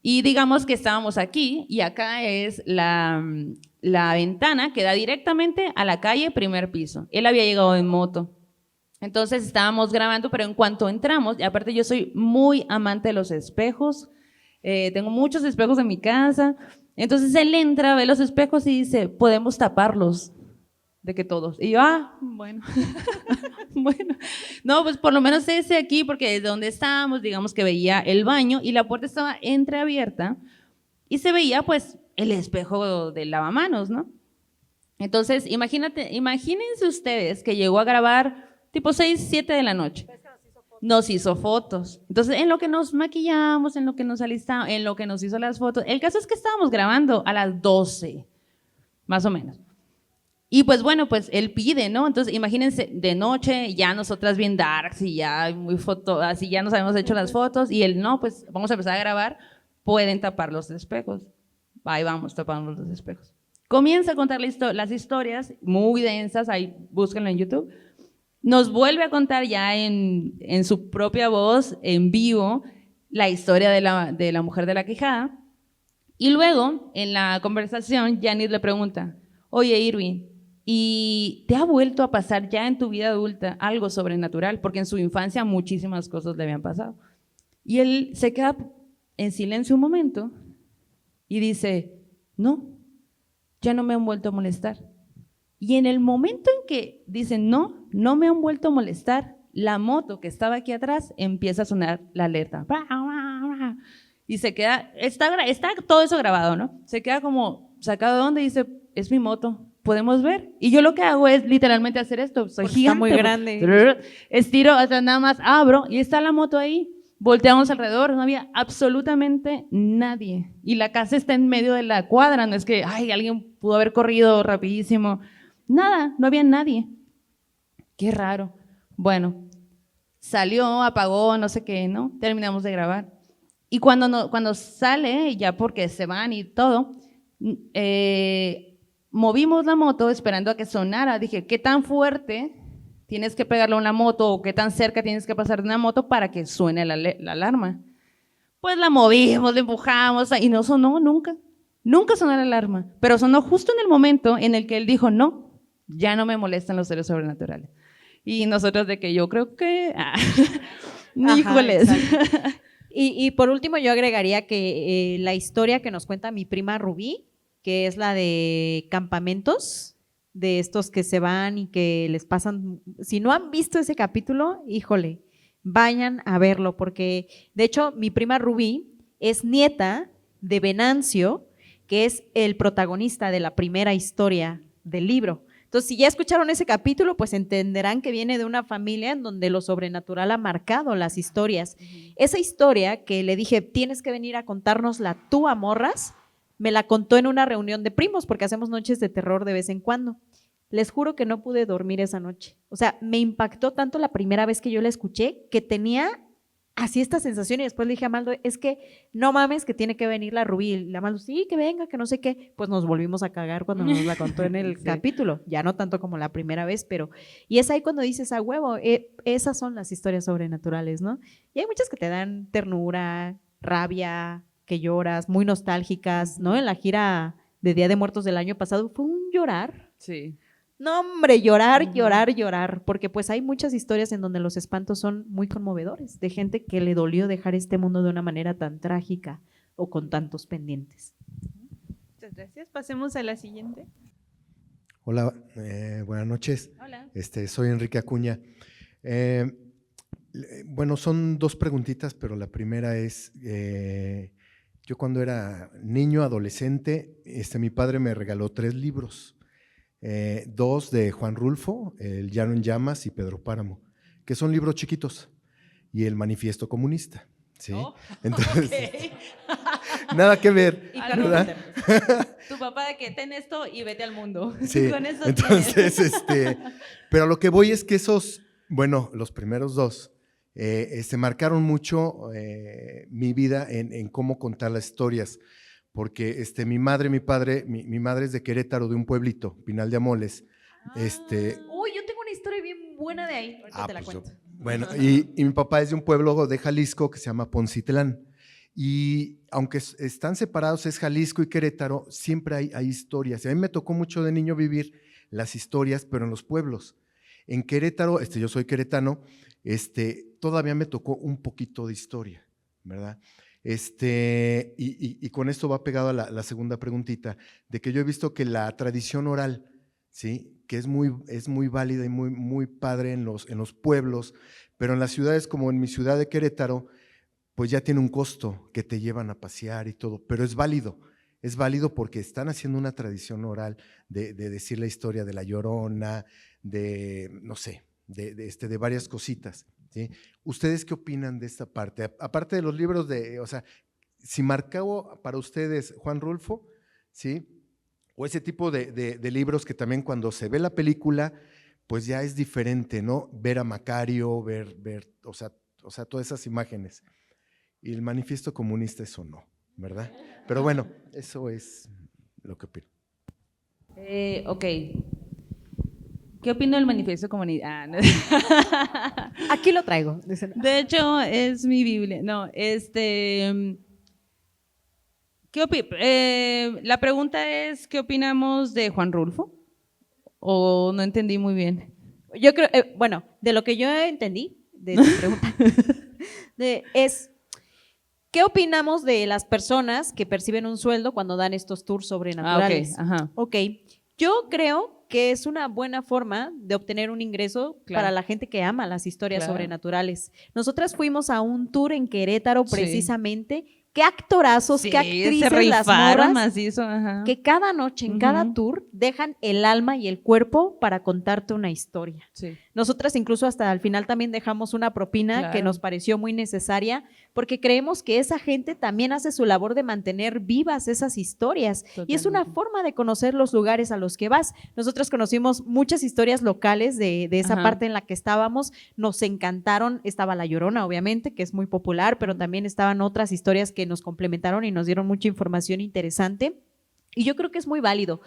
Y digamos que estábamos aquí, y acá es la ventana que da directamente a la calle, primer piso. Él había llegado en moto. Entonces estábamos grabando, pero en cuanto entramos, y aparte yo soy muy amante de los espejos, tengo muchos espejos en mi casa, entonces él entra, ve los espejos y dice, podemos taparlos, de que todos. Y yo, bueno, bueno, no, pues por lo menos ese aquí, porque desde donde estábamos, digamos que veía el baño y la puerta estaba entreabierta y se veía pues el espejo del lavamanos, ¿no? Entonces, imagínense ustedes que llegó a grabar tipo 6, 7 de la noche. Nos hizo fotos. Entonces, en lo que nos maquillamos, en lo que nos alistamos, en lo que nos hizo las fotos, el caso es que estábamos grabando a las 12, más o menos. Y pues bueno, pues él pide, ¿no? Entonces, imagínense, de noche, ya nosotras bien darks y ya muy así ya nos habíamos hecho las fotos y él, no, pues vamos a empezar a grabar, pueden tapar los espejos. Ahí vamos, tapamos los espejos. Comienza a contar las historias, muy densas, ahí búsquenlo en YouTube. Nos vuelve a contar ya en su propia voz, en vivo, la historia de la mujer de la quijada. Y luego, en la conversación, Janis le pregunta, oye, Irving, ¿y te ha vuelto a pasar ya en tu vida adulta algo sobrenatural? Porque en su infancia muchísimas cosas le habían pasado. Y él se queda en silencio un momento y dice, no, ya no me han vuelto a molestar. Y en el momento en que dicen, no me han vuelto a molestar, la moto que estaba aquí atrás empieza a sonar la alerta. Y se queda, está todo eso grabado, ¿no? Se queda como sacado de onda y dice, es mi moto, ¿podemos ver? Y yo lo que hago es literalmente hacer esto, soy Porque gigante. está muy grande. Estiro, o sea, nada más abro y está la moto ahí. Volteamos alrededor, no había absolutamente nadie. Y la casa está en medio de la cuadra, no es que, ay, alguien pudo haber corrido rapidísimo. Nada, no había nadie. Qué raro. Bueno, salió, apagó, no sé qué, ¿no? Terminamos de grabar. Y cuando sale, ya porque se van y todo, movimos la moto esperando a que sonara. Dije, ¿qué tan fuerte tienes que pegarle a una moto o qué tan cerca tienes que pasar de una moto para que suene la alarma? Pues la movimos, la empujamos y no sonó nunca. Nunca sonó la alarma, pero sonó justo en el momento en el que él dijo, no, ya no me molestan los seres sobrenaturales. Y nosotros de que yo creo que, híjoles. Y por último yo agregaría que la historia que nos cuenta mi prima Rubí, que es la de campamentos, de estos que se van y que les pasan, si no han visto ese capítulo, híjole, vayan a verlo, porque de hecho mi prima Rubí es nieta de Venancio, que es el protagonista de la primera historia del libro. Entonces, si ya escucharon ese capítulo, pues entenderán que viene de una familia en donde lo sobrenatural ha marcado las historias. Esa historia que le dije, tienes que venir a contárnosla tú a Morras, me la contó en una reunión de primos, porque hacemos noches de terror de vez en cuando. Les juro que no pude dormir esa noche. O sea, me impactó tanto la primera vez que yo la escuché que tenía así esta sensación y después le dije a Maldo, es que no mames que tiene que venir la Rubí. Y la Maldo, sí, que venga, que no sé qué. Pues nos volvimos a cagar cuando nos la contó en el capítulo. Ya no tanto como la primera vez, pero… Y es ahí cuando dices, a huevo, esas son las historias sobrenaturales, ¿no? Y hay muchas que te dan ternura, rabia, que lloras, muy nostálgicas, ¿no? En la gira de Día de Muertos del año pasado fue un llorar. Sí. No, hombre, llorar, llorar, llorar, porque pues hay muchas historias en donde los espantos son muy conmovedores, de gente que le dolió dejar este mundo de una manera tan trágica o con tantos pendientes. Muchas gracias. Pasemos a la siguiente. Hola, buenas noches. Hola. Soy Enrique Acuña. Bueno, son dos preguntitas, pero la primera es, yo cuando era niño, adolescente, mi padre me regaló 3 libros. 2 de Juan Rulfo, El Llano en Llamas y Pedro Páramo, que son libros chiquitos, y el Manifiesto Comunista, ¿sí? Oh, entonces, okay. Nada que ver, Y ¿verdad? tu papá de que ten esto y vete al mundo. Sí, Con eso entonces, tienes. pero a lo que voy es que esos, bueno, los primeros 2, marcaron mucho mi vida en cómo contar las historias. Porque mi madre es de Querétaro, de un pueblito, Pinal de Amoles. Uy, yo tengo una historia bien buena de ahí, ahorita te la Pues, cuento. bueno, y mi papá es de un pueblo de Jalisco que se llama Poncitlán. Y aunque están separados, es Jalisco y Querétaro, siempre hay historias. Y a mí me tocó mucho de niño vivir las historias, pero en los pueblos. En Querétaro, yo soy queretano, todavía me tocó un poquito de historia, ¿verdad? Y con esto va pegado a la segunda preguntita, de que yo he visto que la tradición oral, ¿sí? Que es muy válida y muy padre en los pueblos, pero en las ciudades como en mi ciudad de Querétaro, pues ya tiene un costo que te llevan a pasear y todo, pero es válido porque están haciendo una tradición oral de decir la historia de La Llorona, no sé, de varias cositas. ¿Sí? ¿Ustedes qué opinan de esta parte? Aparte de los libros o sea, si marcaba para ustedes Juan Rulfo, ¿sí? O ese tipo de libros que también cuando se ve la película, pues ya es diferente, ¿no? Ver a Macario, ver o sea, todas esas imágenes. Y el Manifiesto Comunista, eso no, ¿verdad? Pero bueno, eso es lo que opino. Ok. ¿Qué opino del Manifiesto Comunista? No. Aquí lo traigo. De hecho, es mi Biblia. No, la pregunta es, ¿qué opinamos de Juan Rulfo? ¿O no entendí muy bien? Yo creo, bueno, de lo que yo entendí de tu pregunta, es, ¿qué opinamos de las personas que perciben un sueldo cuando dan estos tours sobrenaturales? Ajá. Ok, yo creo que es una buena forma de obtener un ingreso para la gente que ama las historias sobrenaturales. Nosotras fuimos a un tour en Querétaro precisamente. Qué actorazos, qué actrices las morras, macizo, que cada noche en cada tour dejan el alma y el cuerpo para contarte una historia. Sí. Nosotras incluso hasta al final también dejamos una propina que nos pareció muy necesaria porque creemos que esa gente también hace su labor de mantener vivas esas historias. Totalmente. Y es una forma de conocer los lugares a los que vas. Nosotros conocimos muchas historias locales de esa parte en la que estábamos, nos encantaron, estaba La Llorona obviamente, que es muy popular, pero también estaban otras historias que nos complementaron y nos dieron mucha información interesante. Y yo creo que es muy válido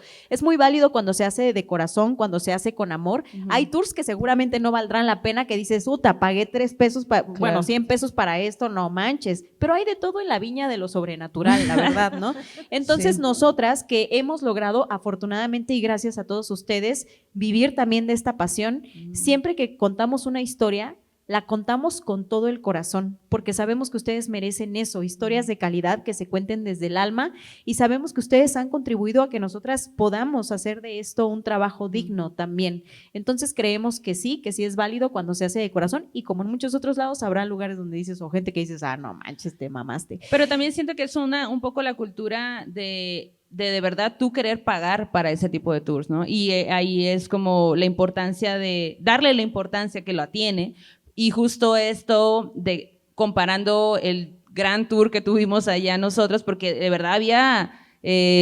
cuando se hace de corazón, cuando se hace con amor. Hay tours que seguramente no valdrán la pena, que dices, pagué 3 pesos, bueno, 100 pesos para esto, no manches, pero hay de todo en la viña de lo sobrenatural, la verdad, ¿no? Entonces nosotras que hemos logrado, afortunadamente y gracias a todos ustedes, vivir también de esta pasión, siempre que contamos una historia, la contamos con todo el corazón, porque sabemos que ustedes merecen eso, historias de calidad que se cuenten desde el alma, y sabemos que ustedes han contribuido a que nosotras podamos hacer de esto un trabajo digno también. Entonces creemos que sí es válido cuando se hace de corazón, y como en muchos otros lados habrá lugares donde dices, o gente que dices, no manches, te mamaste. Pero también siento que es un poco la cultura de de verdad tú querer pagar para ese tipo de tours, ¿no? Y ahí es como la importancia de darle la importancia que lo tiene, y justo esto de comparando el gran tour que tuvimos allá nosotros, porque de verdad había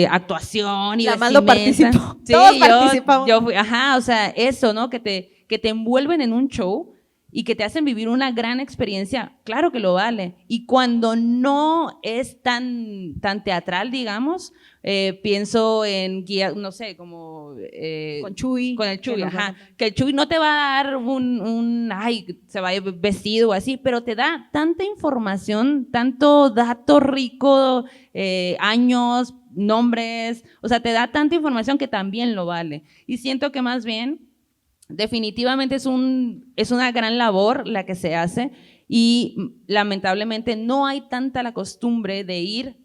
actuación y Llamarlo vestimenta. participó. Sí, Todos participamos. yo fui, ajá, o sea, eso, ¿no? Que te envuelven en un show y que te hacen vivir una gran experiencia, claro que lo vale. Y cuando no es tan teatral, digamos, pienso en guía, no sé, como Con Chuy. con el Chuy, Que nos ajá, va a- que el Chuy no te va a dar ay, se va vestido o así, pero te da tanta información, tanto dato rico, años, nombres, o sea, te da tanta información que también lo vale. Y siento que más bien definitivamente es una gran labor la que se hace, y lamentablemente no hay tanta la costumbre de ir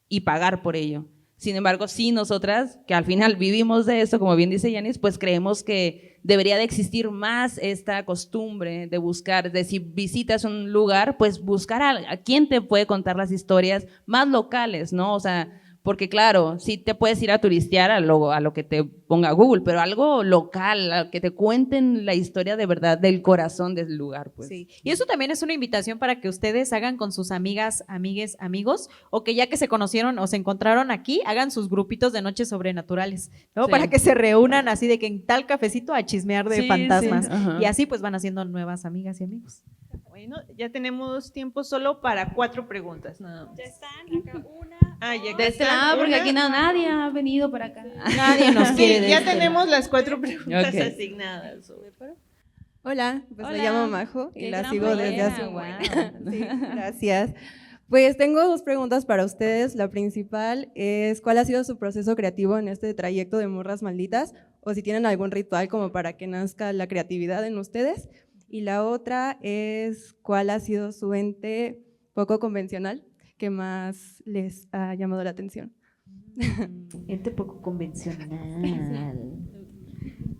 y pagar por ello. Sin embargo, sí, nosotras, que al final vivimos de eso, como bien dice Yanis, pues creemos que debería de existir más esta costumbre de buscar, de si visitas un lugar, pues buscar a quién te puede contar las historias más locales, ¿no? O sea, porque claro, sí te puedes ir a turistear a lo que te ponga Google, pero algo local, a que te cuenten la historia de verdad del corazón del lugar, pues. Sí. Y eso también es una invitación para que ustedes hagan con sus amigas, amigues, amigos, o que ya que se conocieron o se encontraron aquí, hagan sus grupitos de noches sobrenaturales, ¿no? Sí. Para que se reúnan así de que en tal cafecito a chismear de Sí, fantasmas. sí, ajá. Y así pues van haciendo nuevas amigas y amigos. Bueno, ya tenemos tiempo solo para 4 preguntas, nada más. Ya están, acá una. Ah, ya De este está. lado, porque Una. aquí nadie ha venido para acá. Nadie nos Sí, quiere de ya este tenemos las 4 preguntas Ok. asignadas. Hola, pues Hola, me llamo Majo y qué la gran sigo desde playera, hace un buen. guau. Sí, gracias. Pues tengo 2 preguntas para ustedes. La principal es ¿cuál ha sido su proceso creativo en este trayecto de Morras Malditas? O si tienen algún ritual como para que nazca la creatividad en ustedes. Y la otra es ¿cuál ha sido su ente poco convencional que más les ha llamado la atención? Ente poco convencional.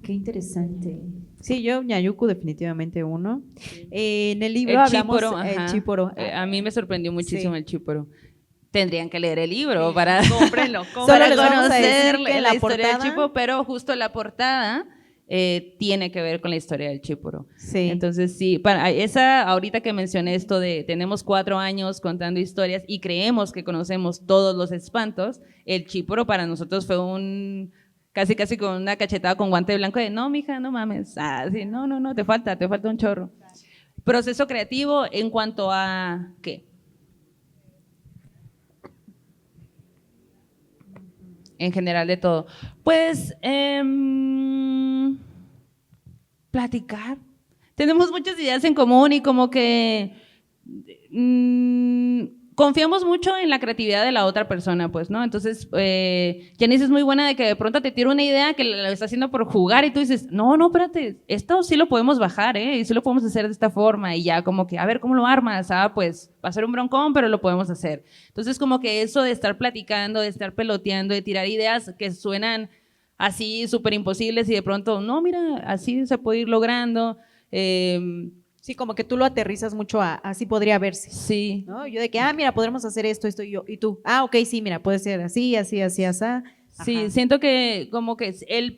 Qué interesante. Sí, yo, Ñayuku, definitivamente uno. En el libro El hablamos chíporo, el ajá. chíporo. A mí me sorprendió muchísimo Sí. el chíporo. Tendrían que leer el libro para, Cómprenlo, Solo para les vamos a decir conocer que la la historia del portada- chíporo, pero justo la portada tiene que ver con la historia del chíporo. Sí. Entonces sí, para esa ahorita que mencioné esto de tenemos 4 años contando historias y creemos que conocemos todos los espantos, el chíporo para nosotros fue un casi con una cachetada con guante blanco de no, mija, no mames. Ah, sí, no, te falta un chorro. Proceso creativo en cuanto a ¿qué? En general de todo. Pues platicar. Tenemos muchas ideas en común y como que confiamos mucho en la creatividad de la otra persona, pues, ¿no? Entonces, Janice es muy buena de que de pronto te tira una idea que la está haciendo por jugar y tú dices, no, espérate, esto sí lo podemos bajar, ¿eh? Y sí lo podemos hacer de esta forma y ya como que, a ver, ¿cómo lo armas? Ah, pues, va a ser un broncón, pero lo podemos hacer. Entonces, como que eso de estar platicando, de estar peloteando, de tirar ideas que suenan así súper imposibles y de pronto, no, mira, así se puede ir logrando. Sí, como que tú lo aterrizas mucho a así podría verse. Sí. ¿No? Yo de que, mira, podremos hacer esto y yo. Y tú, ok, sí, mira, puede ser así, así, así, así. Sí, Ajá. siento que como que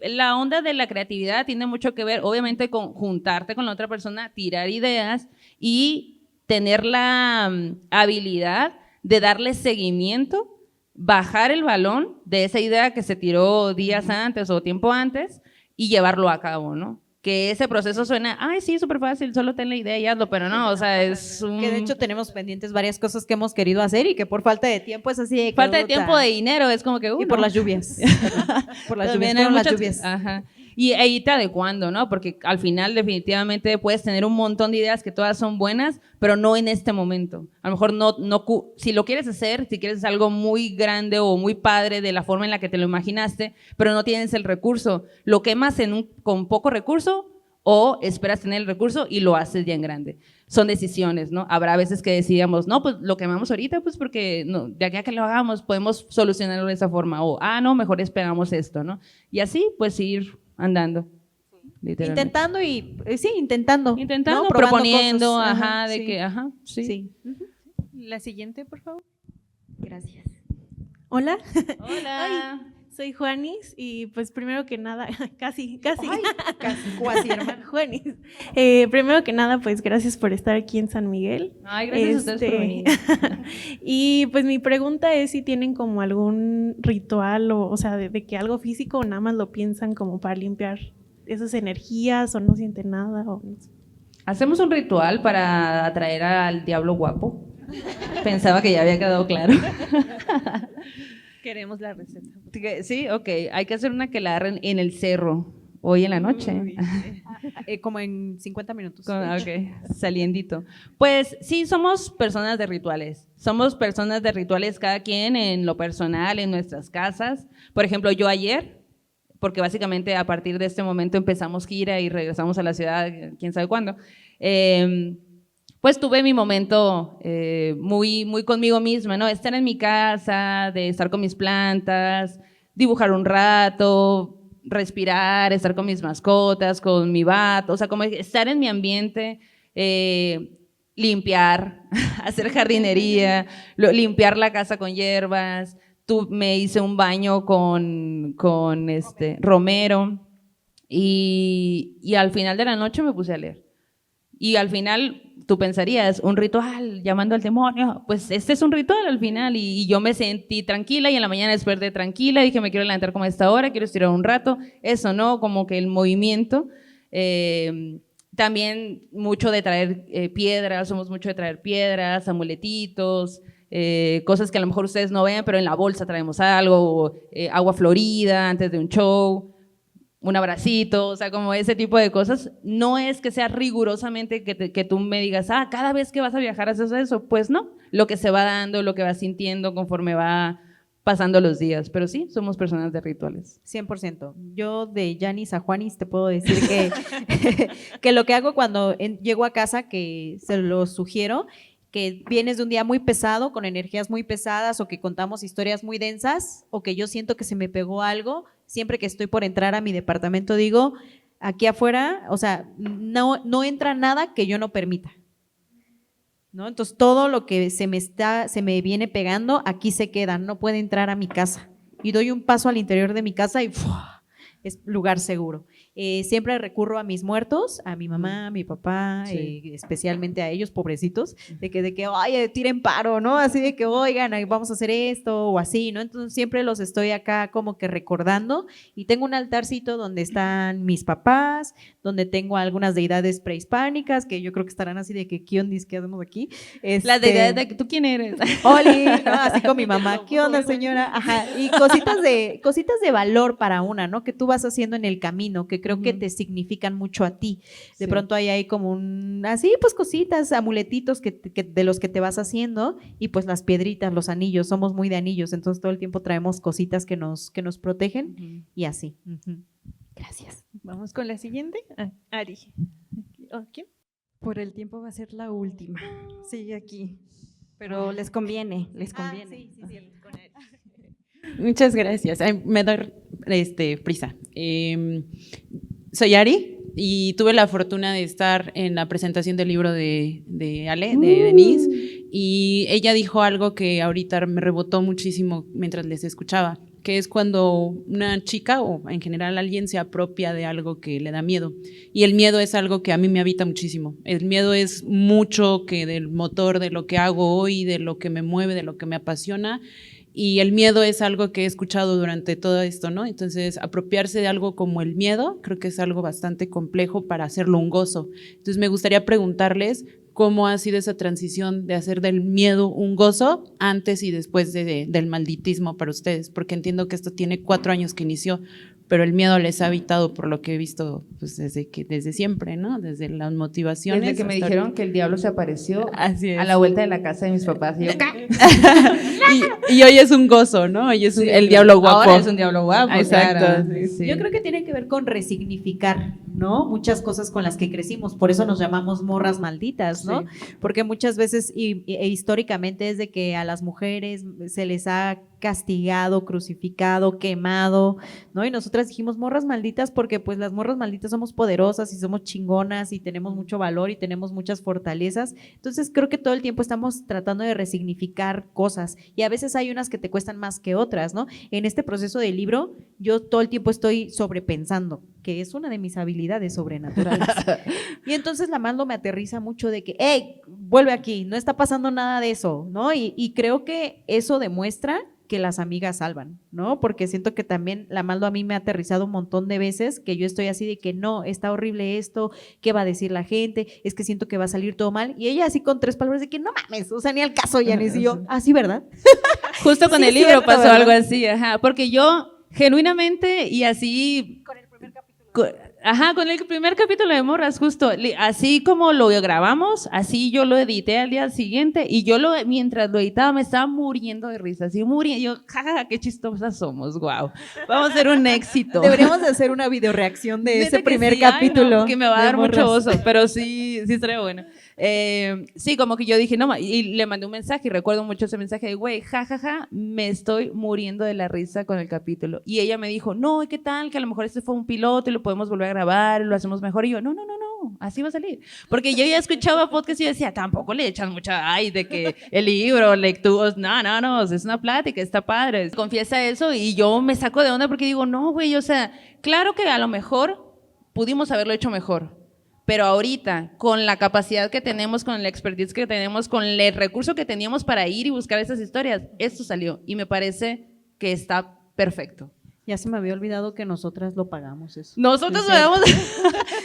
la onda de la creatividad tiene mucho que ver, obviamente, con juntarte con la otra persona, tirar ideas y tener la habilidad de darle seguimiento, bajar el balón de esa idea que se tiró días antes o tiempo antes y llevarlo a cabo, ¿no? Que ese proceso suena, ay, sí, súper fácil, solo ten la idea y hazlo, pero no, o sea, es un... Que de hecho tenemos pendientes varias cosas que hemos querido hacer y que por falta de tiempo es así de que, falta de puta. tiempo, de dinero, es como que... Y por no. las lluvias. Por las También lluvias, hay fueron las muchas- lluvias. Ajá. Y irte adecuando, ¿no? Porque al final definitivamente puedes tener un montón de ideas que todas son buenas, pero no en este momento. A lo mejor si lo quieres hacer, si quieres algo muy grande o muy padre de la forma en la que te lo imaginaste, pero no tienes el recurso, lo quemas con poco recurso o esperas tener el recurso y lo haces ya en grande. Son decisiones, ¿no? Habrá veces que decidamos, no, pues lo quemamos ahorita, pues porque no, de aquí a que lo hagamos podemos solucionarlo de esa forma, o, no, mejor esperamos esto, ¿no? Y así, pues ir andando. Literalmente. Intentando intentando. Intentando, ¿no? Probando proponiendo, cosas. ajá, de sí. que, ajá, sí. Sí. La siguiente, por favor. Gracias. Hola. Hola. Soy Juanis y pues primero que nada, casi, cuasi, hermano. Juanis. Primero que nada, pues gracias por estar aquí en San Miguel. Ay, gracias a ustedes por venir. Y pues mi pregunta es si tienen como algún ritual o sea, de que algo físico o nada más lo piensan como para limpiar esas energías o no sienten nada o no sé. Hacemos un ritual para atraer al diablo guapo. Pensaba que ya había quedado claro. Queremos la receta. Sí, ok. Hay que hacer una aquelarre en el cerro hoy en la noche. Como en 50 minutos. Ok, saliendito. Pues sí, somos personas de rituales. Somos personas de rituales cada quien en lo personal, en nuestras casas. Por ejemplo, yo ayer, porque básicamente a partir de este momento empezamos gira y regresamos a la ciudad, quién sabe cuándo, pues tuve mi momento muy conmigo misma, ¿no? Estar en mi casa, de estar con mis plantas, dibujar un rato, respirar, estar con mis mascotas, con mi vato, o sea, como estar en mi ambiente, limpiar, hacer jardinería, limpiar la casa con hierbas. Me hice un baño con romero y al final de la noche me puse a leer. Y al final tú pensarías, un ritual llamando al demonio, pues este es un ritual al final y yo me sentí tranquila y en la mañana desperté tranquila, dije me quiero levantar como a esta hora, quiero estirar un rato, eso, ¿no? Como que el movimiento. También mucho de traer piedras, somos mucho de traer piedras, amuletitos, cosas que a lo mejor ustedes no ven, pero en la bolsa traemos algo, agua florida antes de un show, un abracito, o sea, como ese tipo de cosas. No es que sea rigurosamente que tú me digas, cada vez que vas a viajar haces eso, pues no, lo que se va dando, lo que vas sintiendo conforme va pasando los días, pero sí, somos personas de rituales. 100%. Yo de Yanis a Juanis te puedo decir que lo que hago cuando llego a casa, que se lo sugiero, que vienes de un día muy pesado, con energías muy pesadas, o que contamos historias muy densas, o que yo siento que se me pegó algo, siempre que estoy por entrar a mi departamento digo, aquí afuera, o sea, no entra nada que yo no permita, ¿no? Entonces todo lo que se me viene pegando, aquí se queda, no puede entrar a mi casa. Y doy un paso al interior de mi casa y ¡fua! Es lugar seguro. Siempre recurro a mis muertos, a mi mamá, a mi papá, sí. Especialmente a ellos, pobrecitos, de que ay, tiren paro, ¿no? Así de que, oigan, vamos a hacer esto o así, ¿no? Entonces siempre los estoy acá como que recordando y tengo un altarcito donde están mis papás, donde tengo algunas deidades prehispánicas que yo creo que estarán así de que, ¿qué ondis? ¿Qué hacemos aquí? Las deidades de que tú, ¿quién eres? Oli, ¿no? Así con mi mamá, ¿qué onda, señora? Ajá, y cositas de valor para una, ¿no? Que tú vas haciendo en el camino, que creo que te significan mucho a ti. De pronto hay como así pues cositas, amuletitos que de los que te vas haciendo y pues las piedritas, los anillos, somos muy de anillos, entonces todo el tiempo traemos cositas que nos protegen y así. Gracias. Vamos con la siguiente. Ari. ¿Quién? Por el tiempo va a ser la última. Sigue aquí. Pero les conviene, Sí, con Ari. Muchas gracias. Me doy prisa. Soy Ari y tuve la fortuna de estar en la presentación del libro de Ale, de Denise, y ella dijo algo que ahorita me rebotó muchísimo mientras les escuchaba, que es cuando una chica o en general alguien se apropia de algo que le da miedo. Y el miedo es algo que a mí me habita muchísimo. El miedo es mucho que del motor de lo que hago hoy, de lo que me mueve, de lo que me apasiona. Y el miedo es algo que he escuchado durante todo esto, ¿no? Entonces, apropiarse de algo como el miedo, creo que es algo bastante complejo para hacerlo un gozo. Entonces, me gustaría preguntarles cómo ha sido esa transición de hacer del miedo un gozo antes y después del malditismo para ustedes, porque entiendo que esto tiene 4 años que inició, pero el miedo les ha habitado por lo que he visto pues desde siempre, ¿no? Desde las motivaciones. Desde que me dijeron que el diablo se apareció a la vuelta de la casa de mis papás. Y yo, y hoy es un gozo, ¿no? Hoy es el diablo guapo. Ahora es un diablo guapo. Exacto. Claro. Sí. Yo creo que tiene que ver con resignificar ¿no? Muchas cosas con las que crecimos, por eso nos llamamos morras malditas, ¿no? Porque muchas veces e históricamente es de que a las mujeres se les ha castigado, crucificado, quemado, ¿no? Y nosotras dijimos morras malditas porque pues las morras malditas somos poderosas y somos chingonas y tenemos mucho valor y tenemos muchas fortalezas. Entonces creo que todo el tiempo estamos tratando de resignificar cosas y a veces hay unas que te cuestan más que otras, ¿no? En este proceso del libro yo todo el tiempo estoy sobrepensando, que es una de mis habilidades sobrenaturales. Y entonces la Mando me aterriza mucho de que, hey, vuelve aquí, no está pasando nada de eso, ¿no? Y creo que eso demuestra que las amigas salvan, ¿no? Porque siento que también la Maldo a mí me ha aterrizado un montón de veces que yo estoy así de que no, está horrible esto, ¿qué va a decir la gente? Es que siento que va a salir todo mal. Y ella así con 3 palabras de que no mames, o sea, ni al caso, Yanis. Y yo, así, ¿verdad? Justo con Sí, el es libro cierto, pasó ¿verdad? algo así, ajá, porque yo genuinamente y así... Con el primer capítulo. Ajá, con el primer capítulo de Morras, justo, así como lo grabamos, así yo lo edité al día siguiente y yo mientras lo editaba me estaba muriendo de risa, así muriendo, yo, jajaja, qué chistosas somos, wow, vamos a hacer un éxito. Deberíamos de hacer una videoreacción de ese Neta que primer sí, ay, capítulo. no, que me va a de dar mucho Morras. oso, pero sí estaría bueno. Sí, como que yo dije, no, y le mandé un mensaje, y recuerdo mucho ese mensaje de, güey, jajaja, me estoy muriendo de la risa con el capítulo. Y ella me dijo, no, ¿qué tal? Que a lo mejor este fue un piloto y lo podemos volver a grabar, y lo hacemos mejor. Y yo, no, así va a salir. Porque yo ya escuchaba podcast y yo decía, tampoco le echan mucha, ay, de que el libro, lecturas, no, es una plática, está padre. Confiesa eso y yo me saco de onda porque digo, no, güey, o sea, claro que a lo mejor pudimos haberlo hecho mejor. Pero ahorita, con la capacidad que tenemos, con la expertise que tenemos, con el recurso que teníamos para ir y buscar esas historias, esto salió y me parece que está perfecto. Ya se me había olvidado que nosotras lo pagamos eso. Nosotros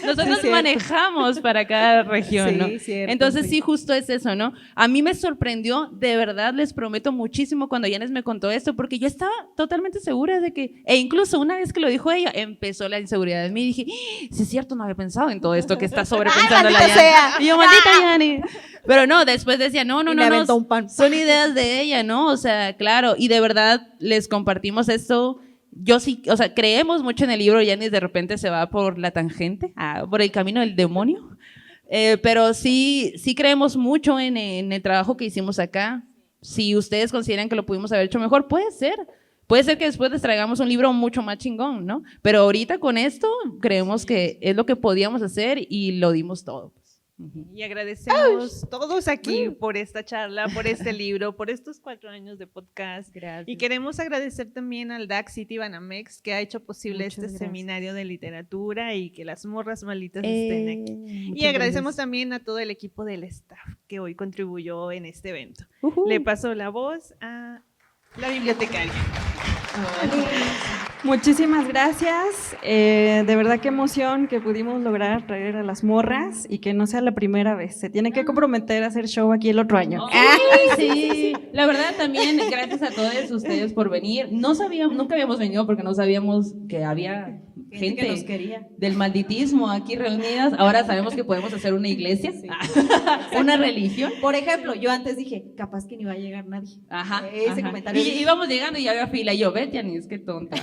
nosotros manejamos para cada región, ¿no? Sí, cierto, Entonces sí. sí, justo es eso, ¿no? A mí me sorprendió, de verdad, les prometo muchísimo cuando Yanis me contó esto, porque yo estaba totalmente segura de que, e incluso una vez que lo dijo ella, empezó la inseguridad en mí y dije, sí es cierto, no había pensado en todo esto que está sobrepensando la maldita Yanis. sea! Y yo, maldita Yanis. Pero no, después decía, no, Y me aventó un pan. son ideas de ella, ¿no? O sea, claro, y de verdad les compartimos esto. Yo sí, o sea, creemos mucho en el libro, Yanis de repente se va por la tangente, por el camino del demonio, pero sí creemos mucho en el trabajo que hicimos acá. Si ustedes consideran que lo pudimos haber hecho mejor, puede ser que después les traigamos un libro mucho más chingón, ¿no? Pero ahorita con esto creemos que es lo que podíamos hacer y lo dimos todo. Y agradecemos todos aquí por esta charla, por este libro, por estos 4 años de podcast. Gracias. Y queremos agradecer también al DAC City Banamex que ha hecho posible Muchas este gracias. seminario de literatura y que las morras malitas estén aquí. Y muchas agradecemos gracias. también a todo el equipo del staff que hoy contribuyó en este evento. Le paso la voz a la bibliotecaria. Muchísimas gracias. De verdad qué emoción que pudimos lograr traer a las morras y que no sea la primera vez. Se tiene que comprometer a hacer show aquí el otro año. Sí, la verdad también gracias a todos ustedes por venir. Nunca habíamos venido porque no sabíamos que había gente que nos quería. del malditismo aquí reunidas. Ahora sabemos que podemos hacer una iglesia, una religión. Por ejemplo, yo antes dije, capaz que ni va a llegar nadie. Ajá. Ese comentario. Y íbamos llegando y había fila. Y yo, vete, Yanis, qué tonta.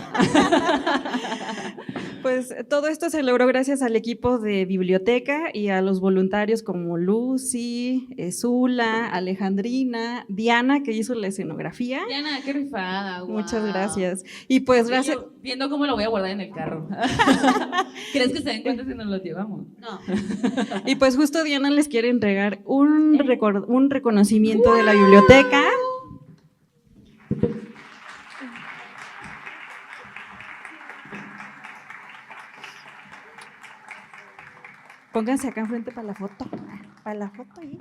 Pues todo esto se logró gracias al equipo de biblioteca y a los voluntarios como Lucy, Zula, Alejandrina, Diana, que hizo la escenografía. Diana, qué rifada. Wow. Muchas gracias. Y pues Y gracias. yo viendo cómo lo voy a guardar en el carro. ¿Crees que se den cuenta si nos lo llevamos? No. Y pues justo Diana les quiere entregar un reconocimiento de la biblioteca. Pónganse acá enfrente para la foto. Para la foto ahí.